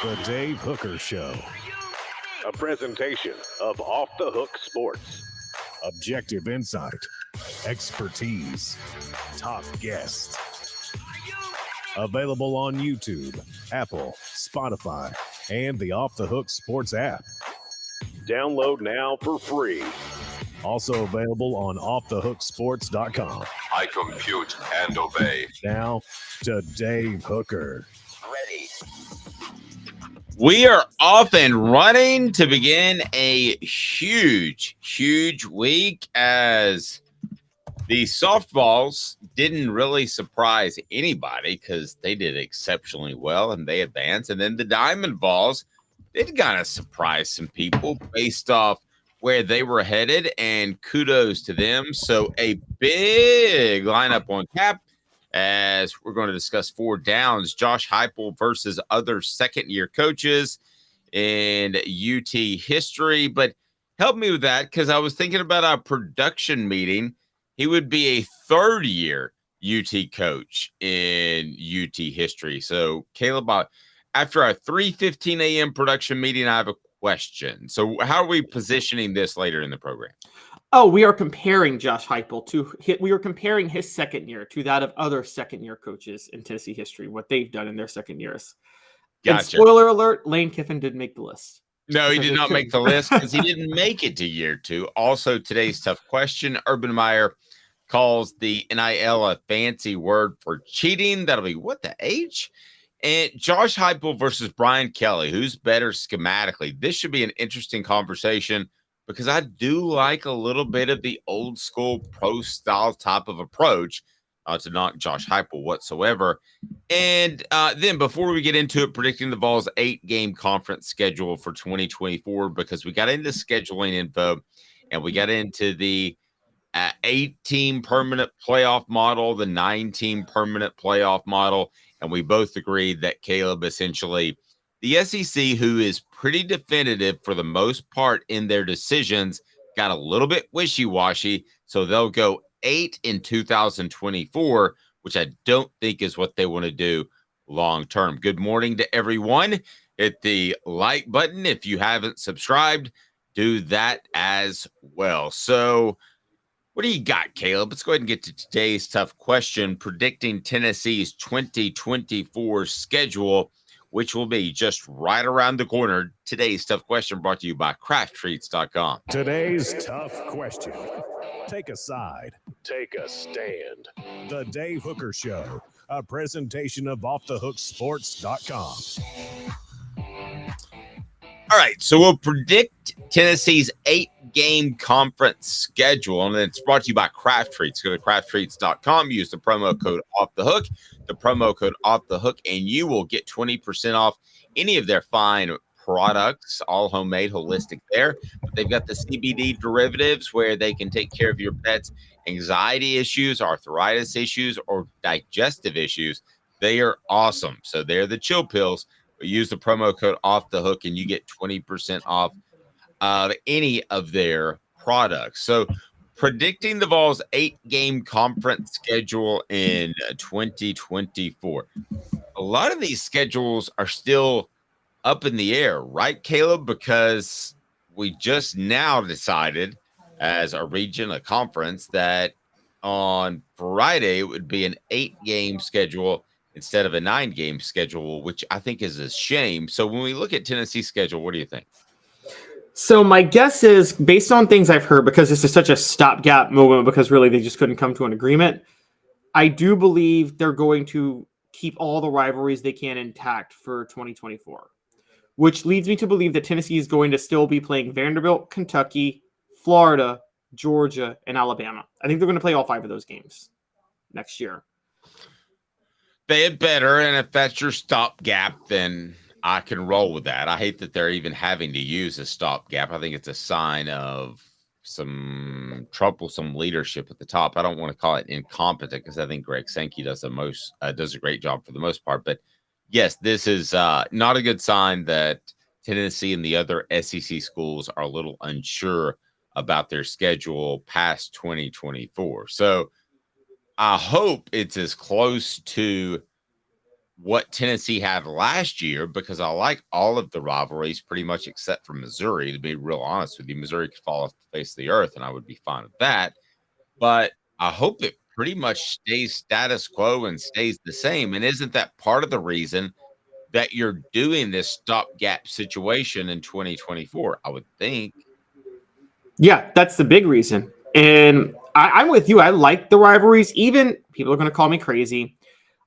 The Dave Hooker Show. A presentation of Off the Hook Sports. Objective insight, expertise, top guests. Available on YouTube, Apple, Spotify, and the Off the Hook Sports app. Download now for free. Also available on offthehooksports.com. I compute and obey. Now to Dave Hooker. Ready. We are off and running to begin a huge week as the softballs didn't really surprise anybody because they did exceptionally well and they advanced. And then the diamond balls did kind of surprise some people based off where they were headed, and kudos to them. So a big lineup on tap as we're going to discuss four downs. Josh Heupel versus other second-year coaches in UT history. But help me with that because I was thinking about our production meeting. He would be a third-year UT coach in UT history. So, Caleb, after our 3:15 a.m. production meeting, I have a question. So, how are we positioning this later in the program? Oh, we are comparing Josh Heupel we are comparing his second year to that of other second-year coaches in Tennessee history, what they've done in their second years. Gotcha. And spoiler alert, Lane Kiffin didn't make the list. No, he did not make the list because he didn't make it to year two. Also, today's tough question. Urban Meyer calls the NIL a fancy word for cheating. That'll be what the H? And Josh Heupel versus Brian Kelly. Who's better schematically? This should be an interesting conversation because I do like a little bit of the old school pro style type of approach to knock Josh Heupel whatsoever. And then before we get into it, predicting the Vols 8-game conference schedule for 2024, because we got into scheduling info and we got into the 8-team permanent playoff model, the 9-team permanent playoff model. And we both agreed that Caleb, essentially, the SEC, who is pretty definitive for the most part in their decisions, got a little bit wishy-washy. So they'll go 8 in 2024, which I don't think is what they want to do long term. Good morning to everyone. Hit the like button. If you haven't subscribed, do that as well. So what do you got, Caleb? Let's go ahead and get to today's tough question, predicting Tennessee's 2024 schedule, which will be just right around the corner. Today's tough question brought to you by crafttreats.com. Today's tough question. Take a side. Take a stand. The Dave Hooker Show, a presentation of offthehooksports.com. All right, so we'll predict Tennessee's 8-game conference schedule, and it's brought to you by Craft Treats. Go to crafttreats.com, use the promo code OFFTHEHOOK, and you will get 20% off any of their fine products, all homemade, holistic there. But they've got the CBD derivatives where they can take care of your pet's anxiety issues, arthritis issues, or digestive issues. They are awesome. So they're the chill pills. Use the promo code OFFTHEHOOK and you get 20% off of any of their products. So predicting the Vols 8-game conference schedule in 2024. A lot of these schedules are still up in the air, right, Caleb? Because we just now decided as a region, a conference, that on Friday it would be an 8-game schedule instead of a 9-game schedule, which I think is a shame. So when we look at Tennessee's schedule, what do you think? So my guess is, based on things I've heard, because this is such a stopgap moment, because really they just couldn't come to an agreement, I do believe they're going to keep all the rivalries they can intact for 2024, which leads me to believe that Tennessee is going to still be playing Vanderbilt, Kentucky, Florida, Georgia, and Alabama. I think they're going to play all 5 of those games next year. They had better, and if that's your stopgap, then I can roll with that. I hate that they're even having to use a stopgap. I think it's a sign of some troublesome leadership at the top. I don't want to call it incompetent because I think Greg Sankey does a great job for the most part. But yes, this is not a good sign that Tennessee and the other SEC schools are a little unsure about their schedule past 2024. So I hope it's as close to what Tennessee had last year, because I like all of the rivalries pretty much except for Missouri, to be real honest with you. Missouri could fall off the face of the earth, and I would be fine with that. But I hope it pretty much stays status quo and stays the same. And isn't that part of the reason that you're doing this stopgap situation in 2024? I would think. Yeah, that's the big reason. And I'm with you. I like the rivalries. Even people are going to call me crazy.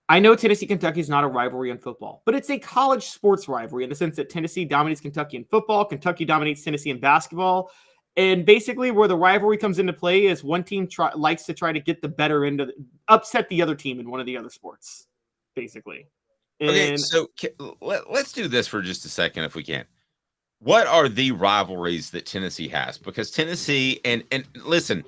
I know Tennessee-Kentucky is not a rivalry in football, but it's a college sports rivalry in the sense that Tennessee dominates Kentucky in football, Kentucky dominates Tennessee in basketball. And basically where the rivalry comes into play is one team likes to try to get the better end of upset the other team in one of the other sports, basically. Okay, And so let's do this for just a second if we can. What are the rivalries that Tennessee has? Because Tennessee, and listen,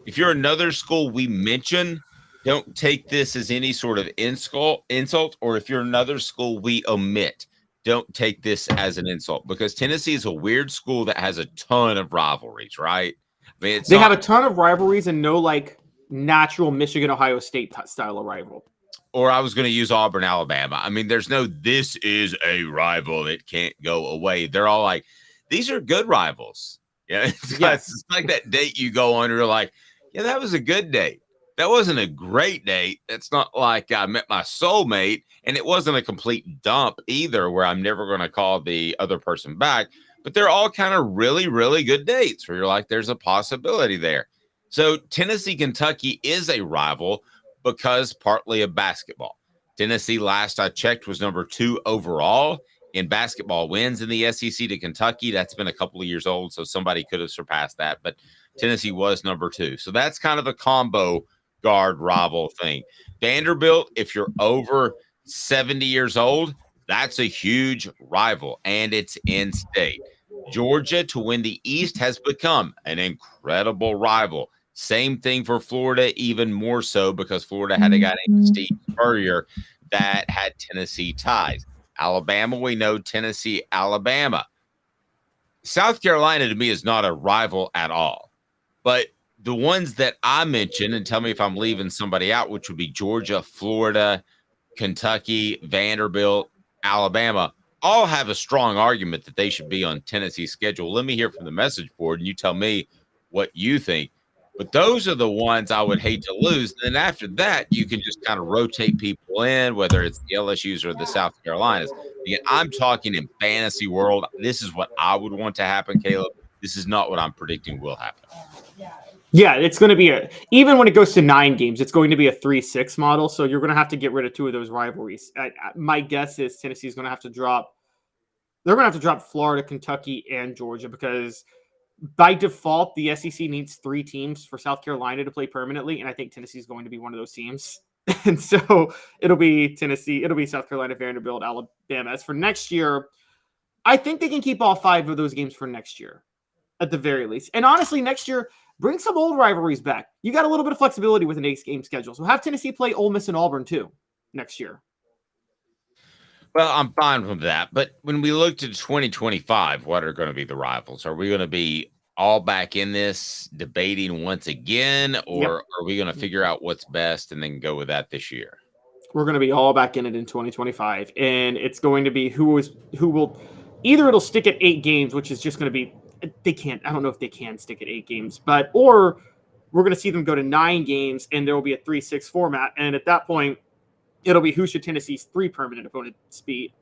if you're another school we mention, don't take this as any sort of insult, or if you're another school we omit, don't take this as an insult, because Tennessee is a weird school that has a ton of rivalries, right? I mean, they have a ton of rivalries and no like natural Michigan Ohio State style of rival. Or I was going to use Auburn, Alabama. I mean, there's no, this is a rival that can't go away. They're all like, these are good rivals. Yeah, it's like that date you go on, and you're like, yeah, that was a good date. That wasn't a great date. It's not like I met my soulmate, and it wasn't a complete dump either, where I'm never going to call the other person back. But they're all kind of really, really good dates where you're like, there's a possibility there. So Tennessee, Kentucky is a rival because partly of basketball. Tennessee, last I checked, was number 2 overall in basketball wins in the SEC to Kentucky. That's been a couple of years old, so somebody could have surpassed that. But Tennessee was number 2. So that's kind of a combo guard rival thing. Vanderbilt, if you're over 70 years old, that's a huge rival, and it's in state. Georgia, to win the East, has become an incredible rival. Same thing for Florida, even more so because Florida had a guy named Steve Spurrier that had Tennessee ties. Alabama, we know Tennessee, Alabama. South Carolina, to me, is not a rival at all. But the ones that I mentioned, and tell me if I'm leaving somebody out, which would be Georgia, Florida, Kentucky, Vanderbilt, Alabama, all have a strong argument that they should be on Tennessee's schedule. Let me hear from the message board, and you tell me what you think. But those are the ones I would hate to lose. And then after that, you can just kind of rotate people in, whether it's the LSUs or the South Carolinas. Again, I'm talking in fantasy world. This is what I would want to happen, Caleb. This is not what I'm predicting will happen. Yeah, it's going to be even when it goes to 9 games, it's going to be a 3-6 model. So you're going to have to get rid of 2 of those rivalries. My guess is Tennessee is going to have to drop. They're going to have to drop Florida, Kentucky, and Georgia, because by default, the SEC needs 3 teams for South Carolina to play permanently, and I think Tennessee is going to be one of those teams. And so it'll be Tennessee, it'll be South Carolina, Vanderbilt, Alabama. As for next year, I think they can keep all 5 of those games for next year, at the very least. And honestly, next year, bring some old rivalries back. You got a little bit of flexibility with an 8-game schedule, so have Tennessee play Ole Miss and Auburn too next year. Well, I'm fine with that. But when we look to 2025, what are going to be the rivals? Are we going to be all back in this debating once again, or are we going to figure out what's best and then go with that this year? We're going to be all back in it in 2025. And it's going to be who will either it'll stick at 8 games, which is just going to be, I don't know if they can stick at 8 games, or we're going to see them go to 9 games and there will be a 3-6 format. And at that point, it'll be who should Tennessee's 3 permanent opponents be.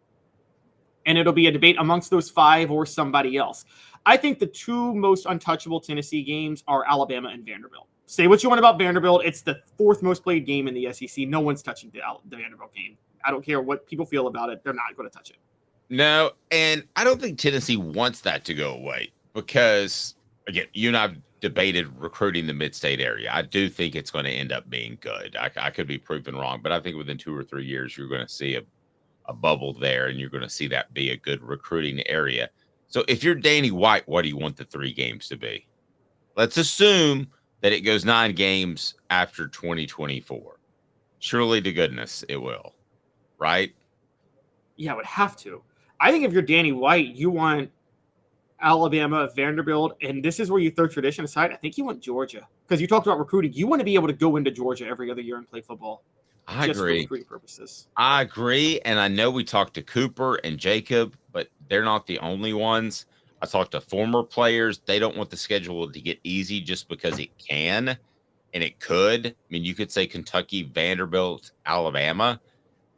And it'll be a debate amongst those 5 or somebody else. I think the 2 most untouchable Tennessee games are Alabama and Vanderbilt. Say what you want about Vanderbilt. It's the 4th most played game in the SEC. No one's touching the Vanderbilt game. I don't care what people feel about it. They're not going to touch it. No, and I don't think Tennessee wants that to go away because, again, you and I have debated recruiting the mid-state area. I do think it's going to end up being good. I could be proven wrong, but I think within 2 or 3 years, you're going to see a bubble there, and you're going to see that be a good recruiting area. So if you're Danny White, what do you want the 3 games to be? Let's assume that it goes 9 games after 2024. Surely to goodness it will, right? Yeah, it would have to. I think if you're Danny White, you want Alabama, Vanderbilt, and this is where you throw tradition aside. I think you want Georgia because you talked about recruiting. You want to be able to go into Georgia every other year and play football. I just agree. for recruiting purposes. I agree. And I know we talked to Cooper and Jacob, but they're not the only ones. I talked to former players. They don't want the schedule to get easy just because it can and it could. I mean, you could say Kentucky, Vanderbilt, Alabama,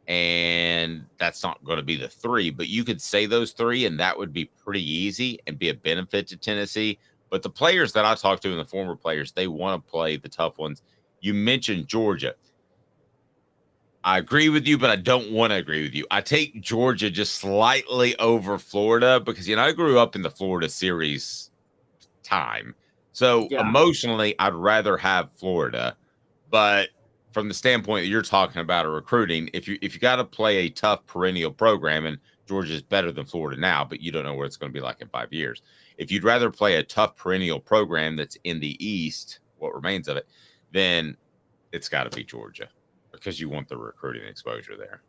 and that's not going to be the three, but you could say those three, and that would be pretty easy and be a benefit to Tennessee. But the players that I talked to and the former players, they want to play the tough ones. You mentioned Georgia. I agree with you, but I don't want to agree with you. I take Georgia just slightly over Florida because, I grew up in the Florida series time. So emotionally, I'd rather have Florida. But from the standpoint that you're talking about of recruiting, if you got to play a tough perennial program, and Georgia's better than Florida now, but you don't know what it's going to be like in 5 years. If you'd rather play a tough perennial program that's in the East, what remains of it, then it's got to be Georgia because you want the recruiting exposure there.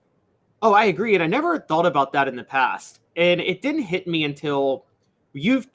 Oh, I agree. And I never thought about that in the past. And it didn't hit me until you've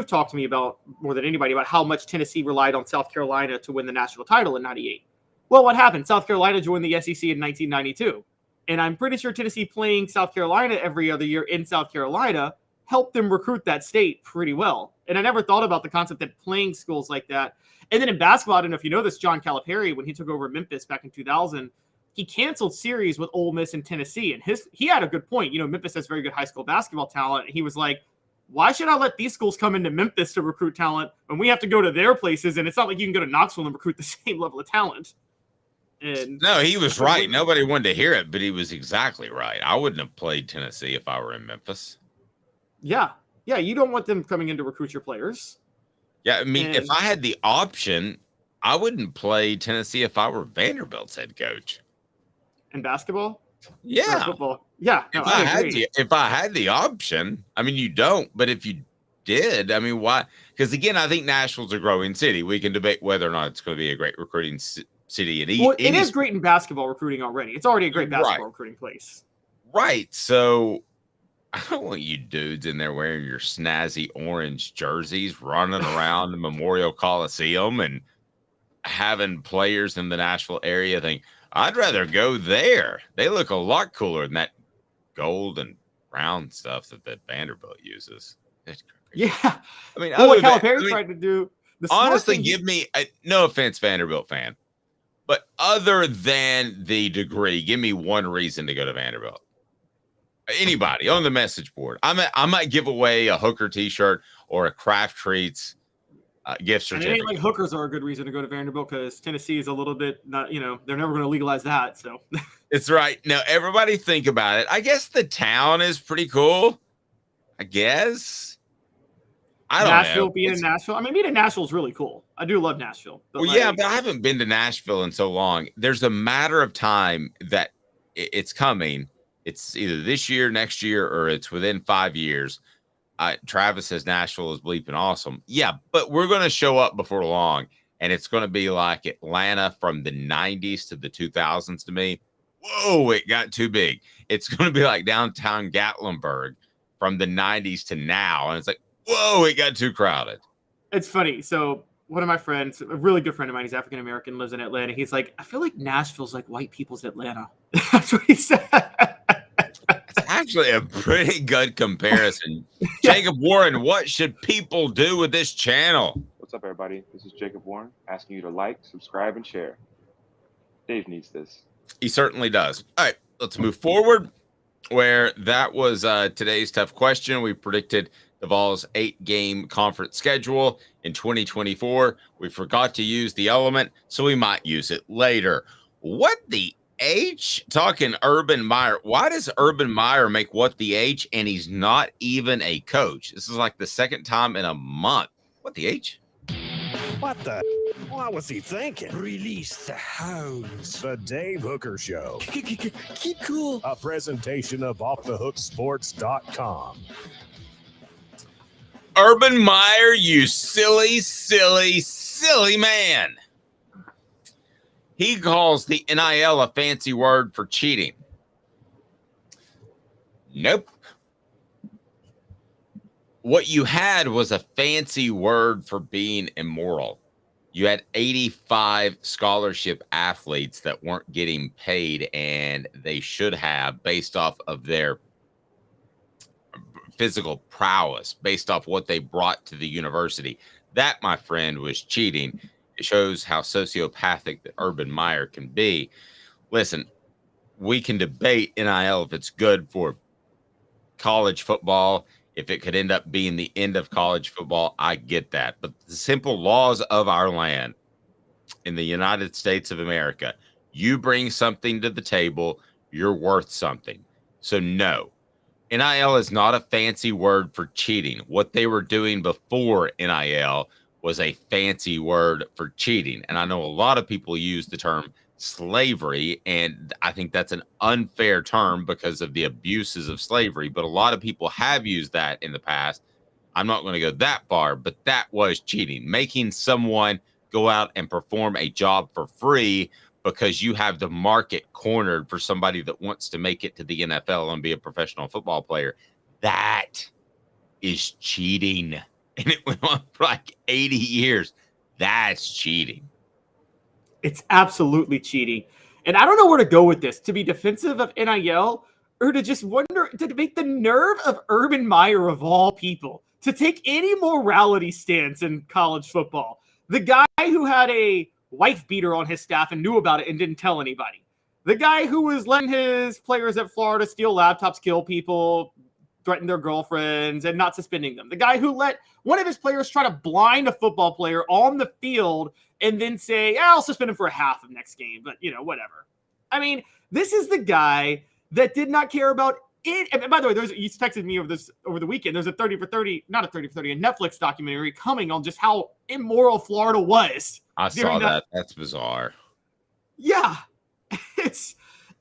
talked to me about more than anybody about how much Tennessee relied on South Carolina to win the national title in 98. Well, what happened? South Carolina joined the SEC in 1992. And I'm pretty sure Tennessee playing South Carolina every other year in South Carolina helped them recruit that state pretty well. And I never thought about the concept that playing schools like that. And then in basketball, I don't know if you know this, John Calipari, when he took over Memphis back in 2000, he canceled series with Ole Miss and Tennessee. And he had a good point. Memphis has very good high school basketball talent. And he was like, why should I let these schools come into Memphis to recruit talent when we have to go to their places? And it's not like you can go to Knoxville and recruit the same level of talent. And no, he was right. Nobody wanted to hear it, but he was exactly right. I wouldn't have played Tennessee if I were in Memphis. Yeah. Yeah, you don't want them coming in to recruit your players. Yeah, I mean, if I had the option, I wouldn't play Tennessee if I were Vanderbilt's head coach. In basketball? Yeah. Or football? Yeah. No, if I had the option, I mean, you don't, but if you did, I mean, why? Because again, I think Nashville's a growing city. We can debate whether or not it's going to be a great recruiting city. It is great in basketball recruiting already. It's already a great basketball recruiting place. Right. So I don't want you dudes in there wearing your snazzy orange jerseys, running around the Memorial Coliseum and having players in the Nashville area think, I'd rather go there. They look a lot cooler than that gold and brown stuff that Vanderbilt uses. Yeah. I mean, what Calipari tried to do. Honestly, give me, no offense, Vanderbilt fan, but other than the degree, give me one reason to go to Vanderbilt. Anybody on the message board. I might give away a Hooker t-shirt or a Kraft Treats gift certificate. And it ain't like hookers are a good reason to go to Vanderbilt because Tennessee is a little bit not, they're never going to legalize that. So it's right. Now, everybody think about it. I guess the town is pretty cool. I guess. I don't Nashville know. Being in Nashville. I mean, being in Nashville is really cool. I do love Nashville. But but I haven't been to Nashville in so long. There's a matter of time that it's coming. It's either this year, next year, or it's within 5 years. Travis says Nashville is bleeping awesome. Yeah, but we're going to show up before long, and it's going to be like Atlanta from the 90s to the 2000s to me. Whoa, it got too big. It's going to be like downtown Gatlinburg from the 90s to now, and it's like, whoa, it got too crowded. It's funny. So one of my friends, a really good friend of mine, he's African-American, lives in Atlanta. He's like, I feel like Nashville's like white people's Atlanta. That's what he said. It's actually a pretty good comparison. Jacob Warren, what should people do with this channel? What's up, everybody? This is Jacob Warren asking you to like, subscribe, and share. Dave needs this. He certainly does. All right, let's move forward. Where that was today's tough question. We predicted the Vols' 8-game conference schedule in 2024. We forgot to use the element, so we might use it later. What the H? Talking Urban Meyer. Why does Urban Meyer make what the H and he's not even a coach? This is like the second time in a month. What the H? What the? What was he thinking? Release the hounds. The Dave Hooker Show. Keep cool. A presentation of OffTheHookSports.com. Urban Meyer, you silly, silly, silly man. He calls the NIL a fancy word for cheating. Nope. What you had was a fancy word for being immoral. You had 85 scholarship athletes that weren't getting paid, and they should have based off of their physical prowess, based off what they brought to the university. That, my friend, was cheating. It shows how sociopathic the Urban Meyer can be. Listen, we can debate NIL if it's good for college football, if it could end up being the end of college football. I get that. But the simple laws of our land in the United States of America, you bring something to the table, you're worth something. So no, NIL is not a fancy word for cheating. What they were doing before NIL was a fancy word for cheating. And I know a lot of people use the term slavery, and I think that's an unfair term because of the abuses of slavery. But a lot of people have used that in the past. I'm not going to go that far, but that was cheating, making someone go out and perform a job for free because you have the market cornered for somebody that wants to make it to the NFL and be a professional football player. That is cheating. And it went on for like 80 years. That's cheating. It's absolutely cheating. And I don't know where to go with this, to be defensive of NIL or to just wonder, to debate the nerve of Urban Meyer of all people to take any morality stance in college football. The guy who had a wife beater on his staff and knew about it and didn't tell anybody. The guy who was letting his players at Florida steal laptops, kill people, threaten their girlfriends, and not suspending them. The guy who let one of his players try to blind a football player on the field and then say, I'll suspend him for a half of next game, but, whatever. I mean, this is the guy that did not care about it. And by the way, you texted me over the weekend. There's a 30 for 30, not a 30 for 30, a Netflix documentary coming on just how immoral Florida was. I saw that. That's bizarre. Yeah.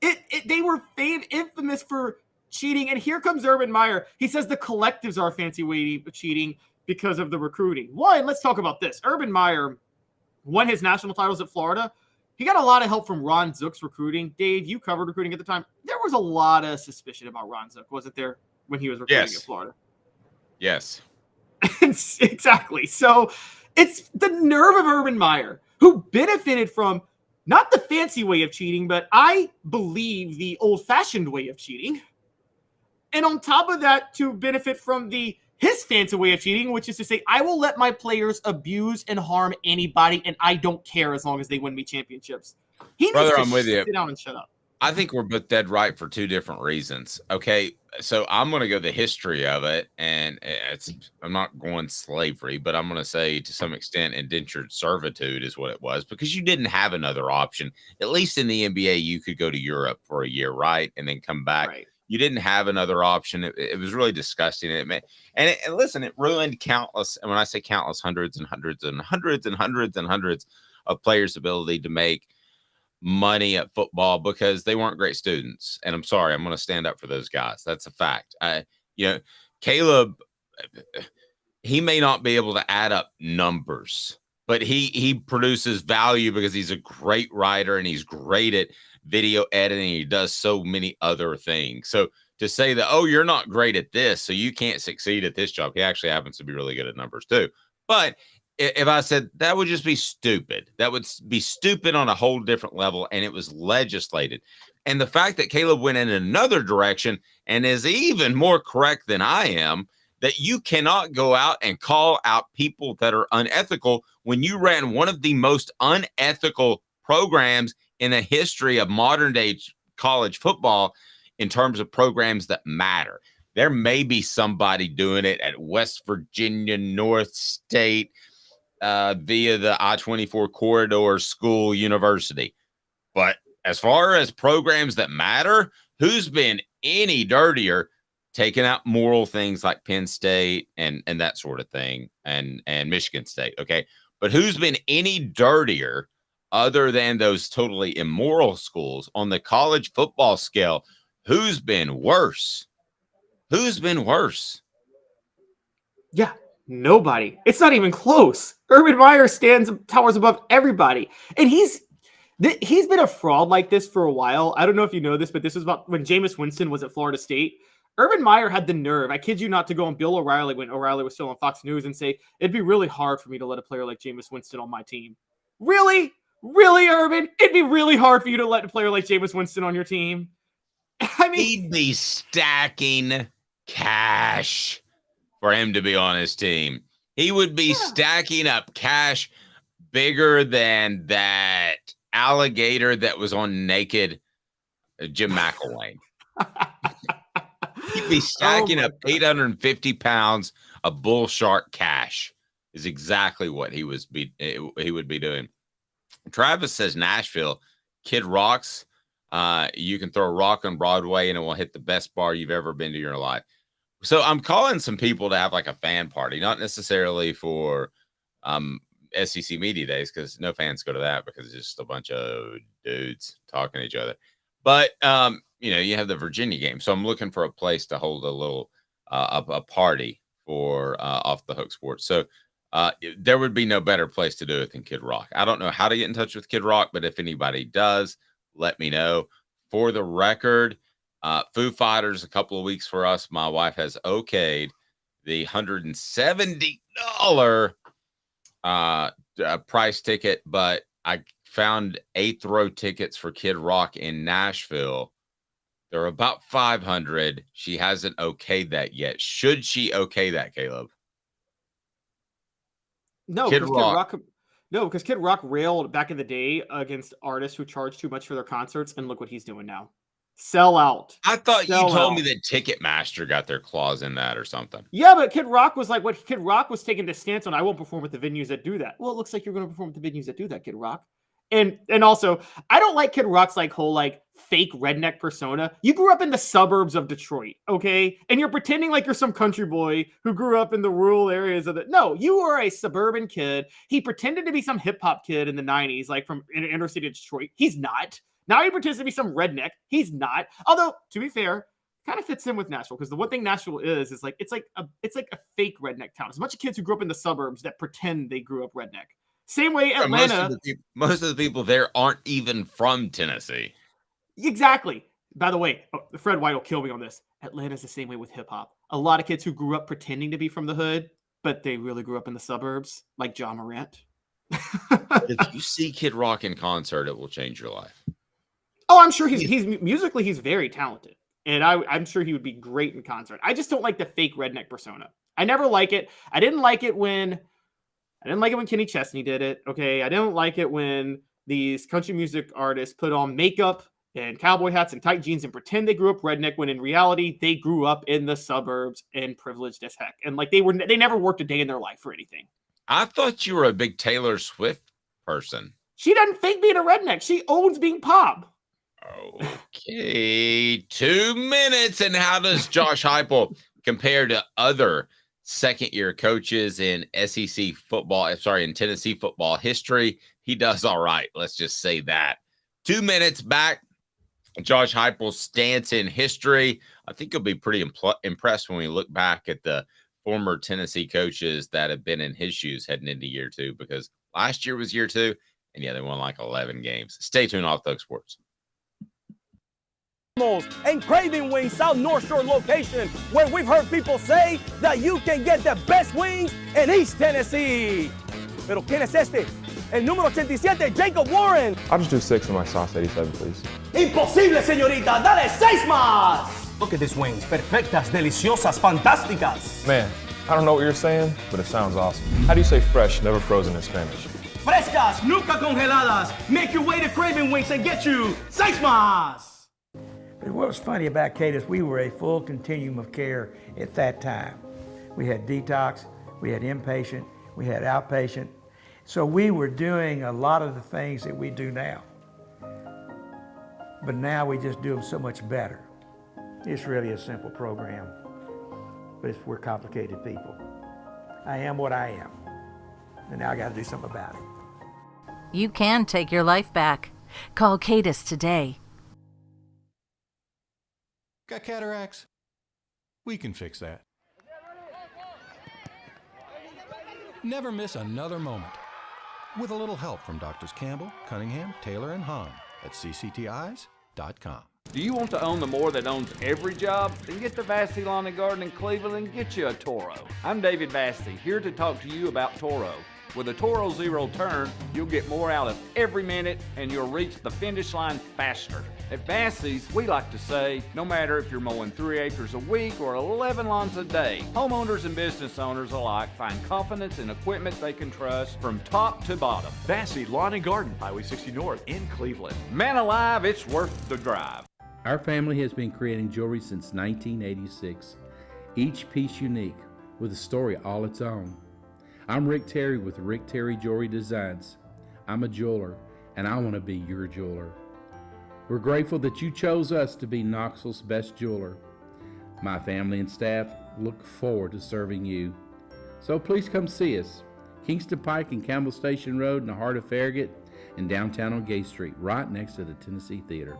They were infamous for cheating. And here comes Urban Meyer. He says the collectives are a fancy way of cheating because of the recruiting. One, let's talk about this. Urban Meyer won his national titles at Florida. He got a lot of help from Ron Zook's recruiting. Dave, you covered recruiting at the time. There was a lot of suspicion about Ron Zook, wasn't there, when he was recruiting at Florida? Yes. Exactly. So it's the nerve of Urban Meyer, who benefited from not the fancy way of cheating, but I believe the old-fashioned way of cheating. And on top of that, to benefit from his fancy way of cheating, which is to say, I will let my players abuse and harm anybody, and I don't care as long as they win me championships. Brother, I'm with you. Sit down and shut up. I think we're both dead right for two different reasons. Okay, so I'm going to go the history of it, and I'm not going slavery, but I'm going to say to some extent indentured servitude is what it was, because you didn't have another option. At least in the NBA, you could go to Europe for a year, right, and then come back. Right. You didn't have another option. It was really disgusting. And listen, it ruined countless, and when I say countless, hundreds and hundreds and hundreds and hundreds and hundreds of players' ability to make money at football because they weren't great students. And I'm sorry, I'm going to stand up for those guys. That's a fact. Caleb, he may not be able to add up numbers, but he produces value because he's a great writer and he's great at video editing. He does so many other things. So to say that, oh, you're not great at this, so you can't succeed at this job. He actually happens to be really good at numbers too. But if I said that would just be stupid, that would be stupid on a whole different level. And it was legislated. And the fact that Caleb went in another direction and is even more correct than I am, that you cannot go out and call out people that are unethical when you ran one of the most unethical programs in the history of modern day college football in terms of programs that matter. There may be somebody doing it at West Virginia North State via the I-24 corridor school university. But as far as programs that matter, who's been any dirtier taking out moral things like Penn State and that sort of thing and Michigan State, okay? But who's been any dirtier other than those totally immoral schools on the college football scale? Who's been worse? Who's been worse? Yeah, nobody. It's not even close. Urban Meyer towers above everybody. And he's been a fraud like this for a while. I don't know if you know this, but this was about when Jameis Winston was at Florida State. Urban Meyer had the nerve, I kid you not, to go on Bill O'Reilly when O'Reilly was still on Fox News and say, it'd be really hard for me to let a player like Jameis Winston on my team. Really? Really, Urban? It'd be really hard for you to let a player like Jameis Winston on your team? I mean, he'd be stacking cash for him to be on his team. He would be stacking up cash bigger than that alligator that was on Naked Jim McElwain. He'd be stacking up 850 pounds of bull shark cash is exactly what he would be doing. Travis says Nashville, Kid Rock's. You can throw a rock on Broadway and it will hit the best bar you've ever been to in your life. So I'm calling some people to have like a fan party, not necessarily for SEC Media Days, because no fans go to that because it's just a bunch of dudes talking to each other. But, you have the Virginia game. So I'm looking for a place to hold a little a party for Off the Hook Sports. So there would be no better place to do it than Kid Rock. I don't know how to get in touch with Kid Rock, but if anybody does, let me know. For the record, Foo Fighters, a couple of weeks for us. My wife has okayed the $170 price ticket, but I found 8th row tickets for Kid Rock in Nashville. They're about $500. She hasn't okayed that yet. Should she okay that, Caleb? No, because Kid Rock railed back in the day against artists who charge too much for their concerts, and look what he's doing now. Sell out. I thought you told me that Ticketmaster got their claws in that or something. Yeah, but Kid Rock was like, what Kid Rock was taking the stance on, I won't perform at the venues that do that. Well, it looks like you're going to perform at the venues that do that, Kid Rock. And also, I don't like Kid Rock's whole fake redneck persona. You grew up in the suburbs of Detroit, okay? And you're pretending like you're some country boy who grew up in the rural areas of No, you are a suburban kid. He pretended to be some hip hop kid in the 90s, from inner city of Detroit. He's not. Now he pretends to be some redneck. He's not. Although, to be fair, kind of fits in with Nashville, because the one thing Nashville is it's like a fake redneck town. It's a bunch of kids who grew up in the suburbs that pretend they grew up redneck. Same way Atlanta. Most of the people there aren't even from Tennessee. Exactly. By the way, Fred White will kill me on this. Atlanta's the same way with hip hop. A lot of kids who grew up pretending to be from the hood, but they really grew up in the suburbs, like John Morant. If you see Kid Rock in concert, it will change your life. Oh, I'm sure he's musically he's very talented, and I'm sure he would be great in concert. I just don't like the fake redneck persona. I never like it. I didn't like it when Kenny Chesney did it. Okay, I didn't like it when these country music artists put on makeup and cowboy hats and tight jeans and pretend they grew up redneck when in reality they grew up in the suburbs and privileged as heck, and they never worked a day in their life for anything. I thought you were a big Taylor Swift person. She doesn't fake being a redneck. She owns being pop. Okay, 2 minutes. And how does Josh Heupel compare to other second-year coaches in SEC football? In Tennessee football history? He does all right. Let's just say that. 2 minutes back. Josh Heupel's stance in history. I think you'll be pretty impressed when we look back at the former Tennessee coaches that have been in his shoes heading into year 2, because last year was year 2, and they won 11 games. Stay tuned. Off Thug Sports. And Craving Wings South North Shore location, where we've heard people say that you can get the best wings in East Tennessee. Pero ¿quién es este? El número 87, Jacob Warren. I'll just do 6 on my sauce 87, please. Imposible, señorita. Dale 6 más. Look at these wings. Perfectas, deliciosas, fantásticas. Man, I don't know what you're saying, but it sounds awesome. How do you say fresh, never frozen in Spanish? Frescas, nunca congeladas. Make your way to Craving Wings and get you 6 más. But what was funny about Cadis, we were a full continuum of care at that time. We had detox, we had inpatient, we had outpatient. So we were doing a lot of the things that we do now. But now we just do them so much better. It's really a simple program, but we're complicated people. I am what I am, and now I got to do something about it. You can take your life back. Call Cadis today. Got cataracts? We can fix that. Never miss another moment. With a little help from Doctors Campbell, Cunningham, Taylor, and Hahn at ccteyes.com. Do you want to own the more that owns every job? Then get to Vassy Lawn and Garden in Cleveland and get you a Toro. I'm David Vassy, here to talk to you about Toro. With a Toro Zero Turn, you'll get more out of every minute and you'll reach the finish line faster. At Vassy's, we like to say, no matter if you're mowing 3 acres a week or 11 lawns a day, homeowners and business owners alike find confidence in equipment they can trust from top to bottom. Vassy Lawn and Garden, Highway 60 North in Cleveland. Man alive, it's worth the drive. Our family has been creating jewelry since 1986, each piece unique with a story all its own. I'm Rick Terry with Rick Terry Jewelry Designs. I'm a jeweler, and I want to be your jeweler. We're grateful that you chose us to be Knoxville's best jeweler. My family and staff look forward to serving you. So please come see us. Kingston Pike and Campbell Station Road in the heart of Farragut and downtown on Gay Street, right next to the Tennessee Theater.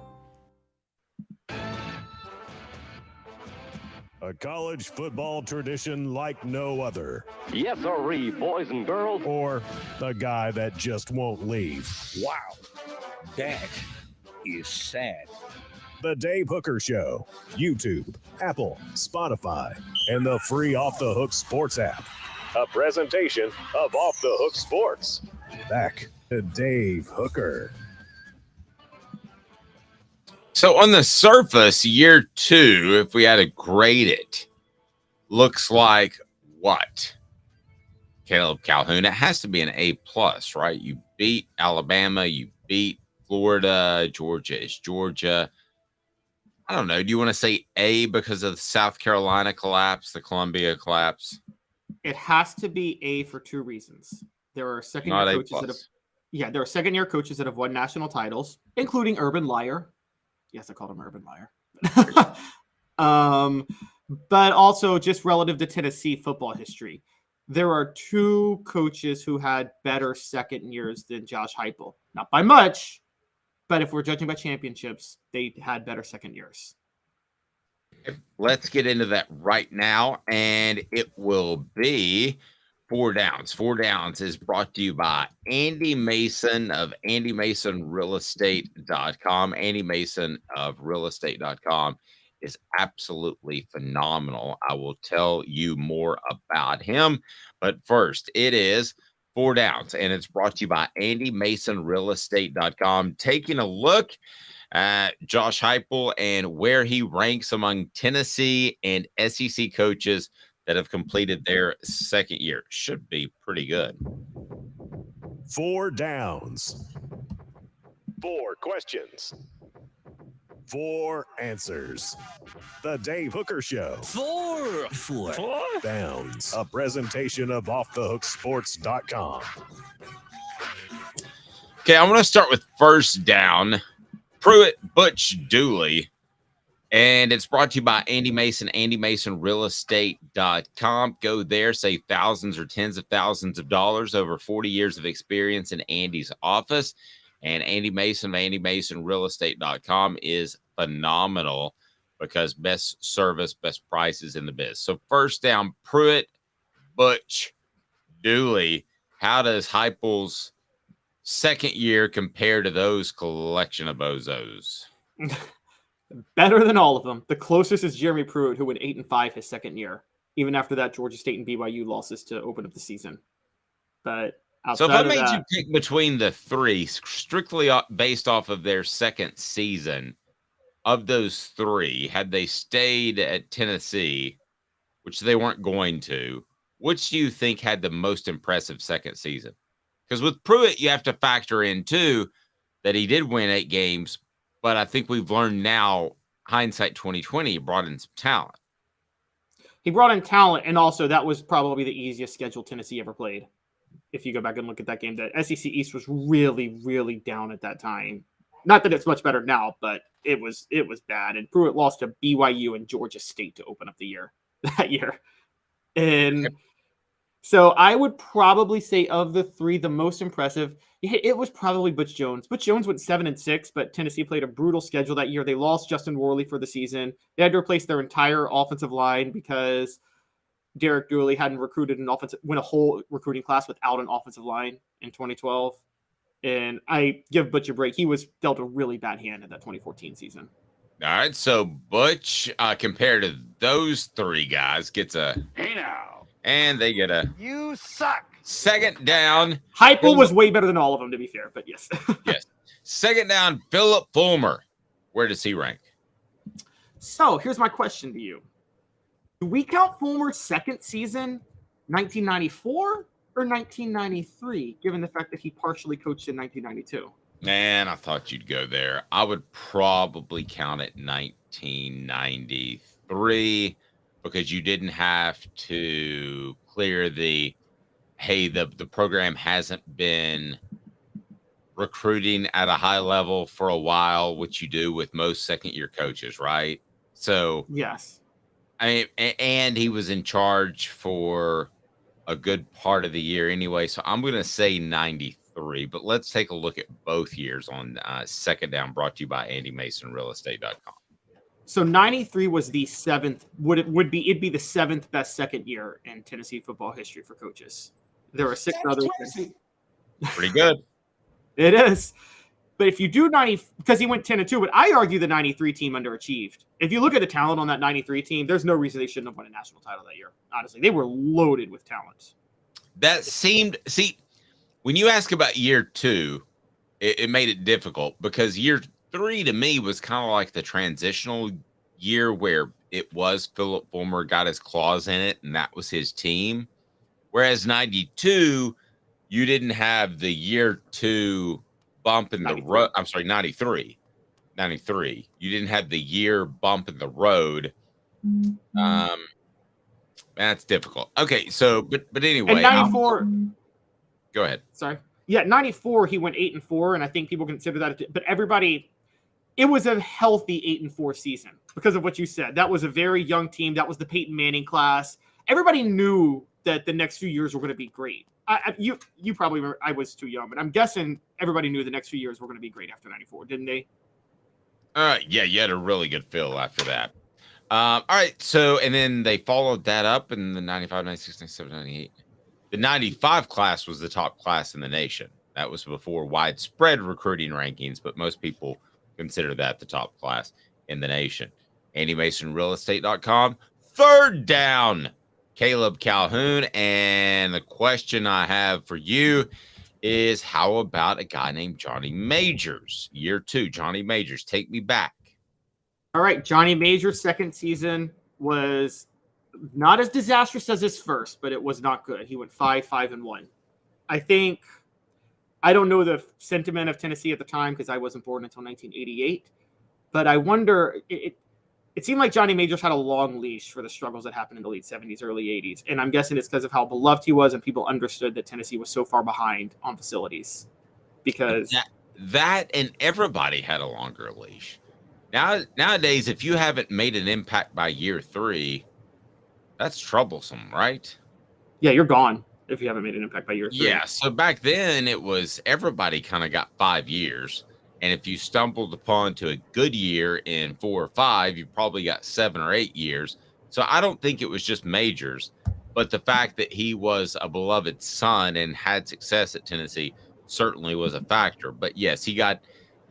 A college football tradition like no other. Yes, sirree, boys and girls. Or a guy that just won't leave. Wow, that is sad. The Dave Hooker Show, YouTube, Apple, Spotify, and the free Off the Hook Sports app. A presentation of Off the Hook Sports. Back to Dave Hooker. So on the surface, year 2, if we had to grade it, looks like what? Caleb Calhoun. It has to be an A+, right? You beat Alabama, you beat Florida, Georgia is Georgia. I don't know. Do you want to say A because of the South Carolina collapse, the Columbia collapse? It has to be A for 2 reasons. There are second-year coaches that have won national titles, including Urban Meyer. Yes, I called him Urban Meyer. But also just relative to Tennessee football history. There are 2 coaches who had better second years than Josh Heupel. Not by much, but if we're judging by championships, they had better second years. Let's get into that right now, and it will be 4 Downs. 4 Downs is brought to you by Andy Mason of AndyMasonRealEstate.com. Andy Mason of realestate.com is absolutely phenomenal. I will tell you more about him. But first, it is 4 Downs, and it's brought to you by AndyMasonRealEstate.com. Taking a look at Josh Heupel and where he ranks among Tennessee and SEC coaches that have completed their second year. Should be pretty good. 4 Downs. 4 questions. 4 answers. The Dave Hooker Show. 4 Downs. A presentation of OffTheHookSports.com. Okay, I want to start with first down. Pruitt Butch Dooley. And it's brought to you by Andy Mason, AndyMasonRealEstate.com. Go there, save thousands or tens of thousands of dollars, over 40 years of experience in Andy's office. And Andy Mason of AndyMasonRealEstate.com is phenomenal because best service, best prices in the biz. So first down, Pruitt Butch Dooley. How does Heupel's second year compare to those collection of bozos? Better than all of them. The closest is Jeremy Pruitt, who went 8-5 his second year. Even after that, Georgia State and BYU losses to open up the season. But so if I made you pick between the 3, strictly based off of their second season, of those 3, had they stayed at Tennessee, which they weren't going to, which do you think had the most impressive second season? Because with Pruitt, you have to factor in, too, that he did win 8 games, but I think we've learned now, hindsight 2020, he brought in some talent. He brought in talent, and also that was probably the easiest schedule Tennessee ever played. If you go back and look at that game, the SEC East was really, really down at that time. Not that it's much better now, but it was bad. And Pruitt lost to BYU and Georgia State to open up the year that year. And so I would probably say of the 3, the most impressive, it was probably Butch Jones. Butch Jones went 7-6, but Tennessee played a brutal schedule that year. They lost Justin Worley for the season. They had to replace their entire offensive line because Derek Dooley hadn't went a whole recruiting class without an offensive line in 2012. And I give Butch a break. He was dealt a really bad hand in that 2014 season. All right, so Butch, compared to those three guys, gets a Hey now. and they get a You suck. second down. Heupel was way better than all of them, to be fair, but yes. Yes. Second down, Philip Fulmer. Where does he rank? So here's my question to you. Do we count Fulmer's second season 1994 or 1993, given the fact that he partially coached in 1992? Man, I thought you'd go there. I would probably count it 1993 because you didn't have to clear the program hasn't been recruiting at a high level for a while, which you do with most second-year coaches, right? So, yes. I mean, and he was in charge for a good part of the year anyway. So I'm going to say 93, but let's take a look at both years on Second Down, brought to you by AndyMasonRealEstate.com. So 93 was the seventh. It'd be the seventh best second year in Tennessee football history for coaches. There are six others. Pretty good. It is. But if you do 90, because he went 10-2, but I argue the 93 team underachieved. If you look at the talent on that 93 team, there's no reason they shouldn't have won a national title that year. Honestly, they were loaded with talent. That seemed, when you ask about year two, it made it difficult because year three to me was kind of like the transitional year where it was Philip Fulmer got his claws in it and that was his team. Whereas 92, you didn't have the year two bump in the road. I'm sorry, 93. You didn't have the year bump in the road. That's difficult. Okay, so but anyway, and 94. Go ahead. Sorry. Yeah, 94 he went 8-4, and I think people consider that. But everybody, it was a healthy 8-4 season because of what you said. That was a very young team. That was the Peyton Manning class. Everybody knew that the next few years were going to be great. You probably remember, I was too young, but I'm guessing everybody knew the next few years were going to be great after 94, didn't they? Yeah, you had a really good feel after that. All right, so, and then they followed that up in the 95, 96, 97, 98. The 95 class was the top class in the nation. That was before widespread recruiting rankings, but most people consider that the top class in the nation. AndyMasonRealEstate.com. Third down, Caleb Calhoun. And the question I have for you is, how about a guy named Johnny Majors? Year two, Johnny Majors, take me back. All right, Johnny Majors' second season was not as disastrous as his first, but it was not good. He went 5-1. I don't know the sentiment of Tennessee at the time because I wasn't born until 1988, but I wonder, it seemed like Johnny Majors had a long leash for the struggles that happened in the late 70s, early 80s. And I'm guessing it's because of how beloved he was and people understood that Tennessee was so far behind on facilities. Because that and everybody had a longer leash. Nowadays, if you haven't made an impact by year three, that's troublesome, right? Yeah, you're gone if you haven't made an impact by year three. Yeah, so back then it was everybody kind of got 5 years. And if you stumbled upon to a good year in 4 or 5, you probably got 7 or 8 years. So I don't think it was just Majors, but the fact that he was a beloved son and had success at Tennessee certainly was a factor. But yes, he got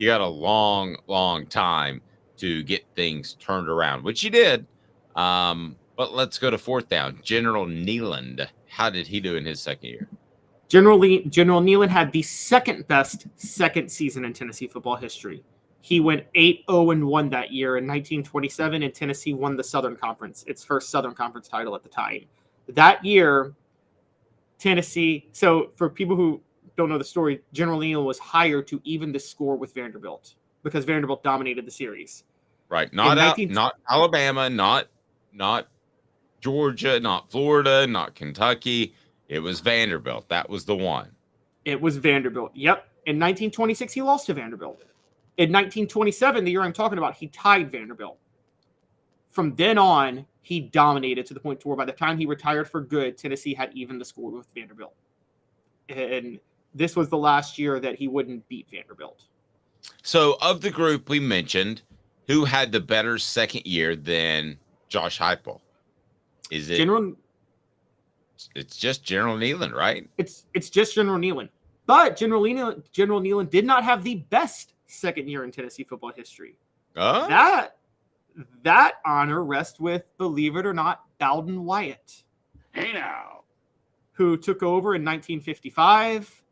a long, long time to get things turned around, which he did. But let's go to fourth down. General Nealand. How did he do in his second year? General Nealand had the second best second season in Tennessee football history. He went 8-1 that year in 1927, and Tennessee won the Southern Conference, its first Southern Conference title at the time. That year, Tennessee, so for people who don't know the story, General Nealand was hired to even the score with Vanderbilt because Vanderbilt dominated the series. Right. Not Alabama, not Georgia, not Florida, not Kentucky. It was Vanderbilt. That was the one. It was Vanderbilt. Yep. In 1926, he lost to Vanderbilt. In 1927, the year I'm talking about, he tied Vanderbilt. From then on, he dominated to the point to where by the time he retired for good, Tennessee had even the score with Vanderbilt. And this was the last year that he wouldn't beat Vanderbilt. So of the group we mentioned, who had the better second year than Josh Heupel? Is it It's just General Nealand, right? It's just General Nealand. But General Nealand did not have the best second year in Tennessee football history. Oh? that honor rests with, believe it or not, Bowden Wyatt. Hey now. Who took over in 1955.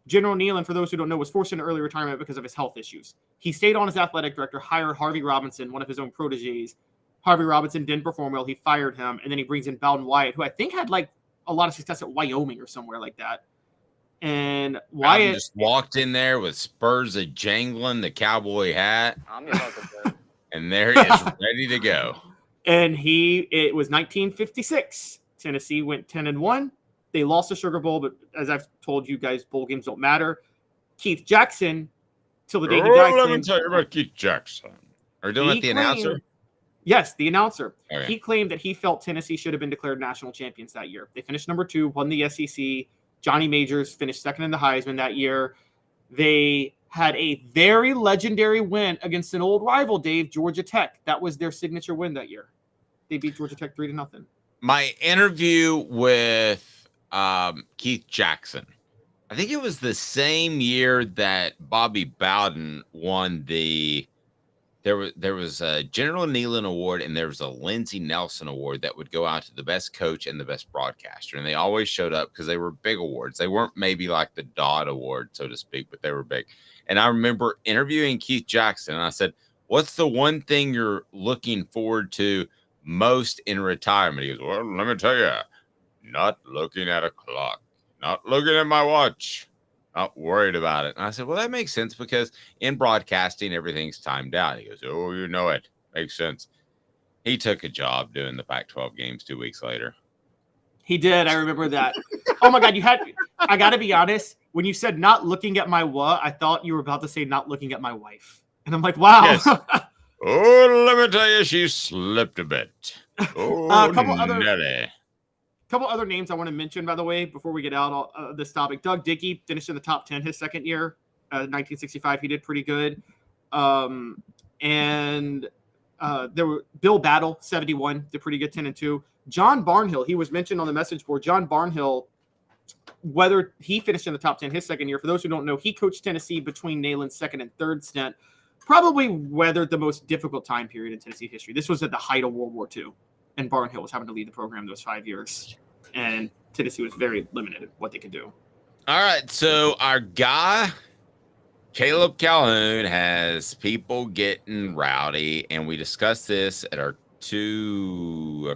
General Nealon, for those who don't know, was forced into early retirement because of his health issues. He stayed on as athletic director, hired Harvey Robinson, one of his own proteges. Harvey Robinson didn't perform well. He fired him, and then he brings in Bowden Wyatt, who I think had like a lot of success at Wyoming or somewhere like that. And Wyatt just walked in there with Spurs a jangling, the cowboy hat, and there he is, ready to go. And it was 1956. Tennessee went 10-1. They lost the Sugar Bowl, but as I've told you guys, bowl games don't matter. Keith Jackson, till the day he died. Let me tell you about Keith Jackson. Are you doing with the announcer? Yes, the announcer. Okay. He claimed that he felt Tennessee should have been declared national champions that year. They finished number 2, won the SEC. Johnny Majors finished second in the Heisman that year. They had a very legendary win against an old rival, Dave, Georgia Tech. That was their signature win that year. They beat Georgia Tech 3-0. My interview with Keith Jackson, I think it was the same year that Bobby Bowden won there was a General Nealon Award and there was a Lindsey Nelson Award that would go out to the best coach and the best broadcaster. And they always showed up because they were big awards. They weren't maybe like the Dodd Award, so to speak, but they were big. And I remember interviewing Keith Jackson, and I said, what's the one thing you're looking forward to most in retirement? He goes, well, let me tell you, not looking at a clock, not looking at my watch, not worried about it. And I said, well, that makes sense because in broadcasting, everything's timed out. He goes, oh, you know it. Makes sense. He took a job doing the Pac-12 games 2 weeks later. He did. I remember that. Oh, my God. I got to be honest. When you said not looking at my what, I thought you were about to say not looking at my wife. And I'm like, wow. Yes. Oh, let me tell you, she slipped a bit. Oh, couple other names I want to mention, by the way, before we get out of this topic. Doug Dickey finished in the top 10 his second year, 1965. He did pretty good. And there were Bill Battle, 71, did pretty good, 10-2. John Barnhill, he was mentioned on the message board. John Barnhill, whether he finished in the top 10 his second year, for those who don't know, he coached Tennessee between Neyland's second and third stint. Probably weathered the most difficult time period in Tennessee history. This was at the height of World War II, and Barnhill was having to lead the program those 5 years. And Tennessee was very limited in what they could do. All right, so our guy, Caleb Calhoun, has people getting rowdy, and we discussed this at our 2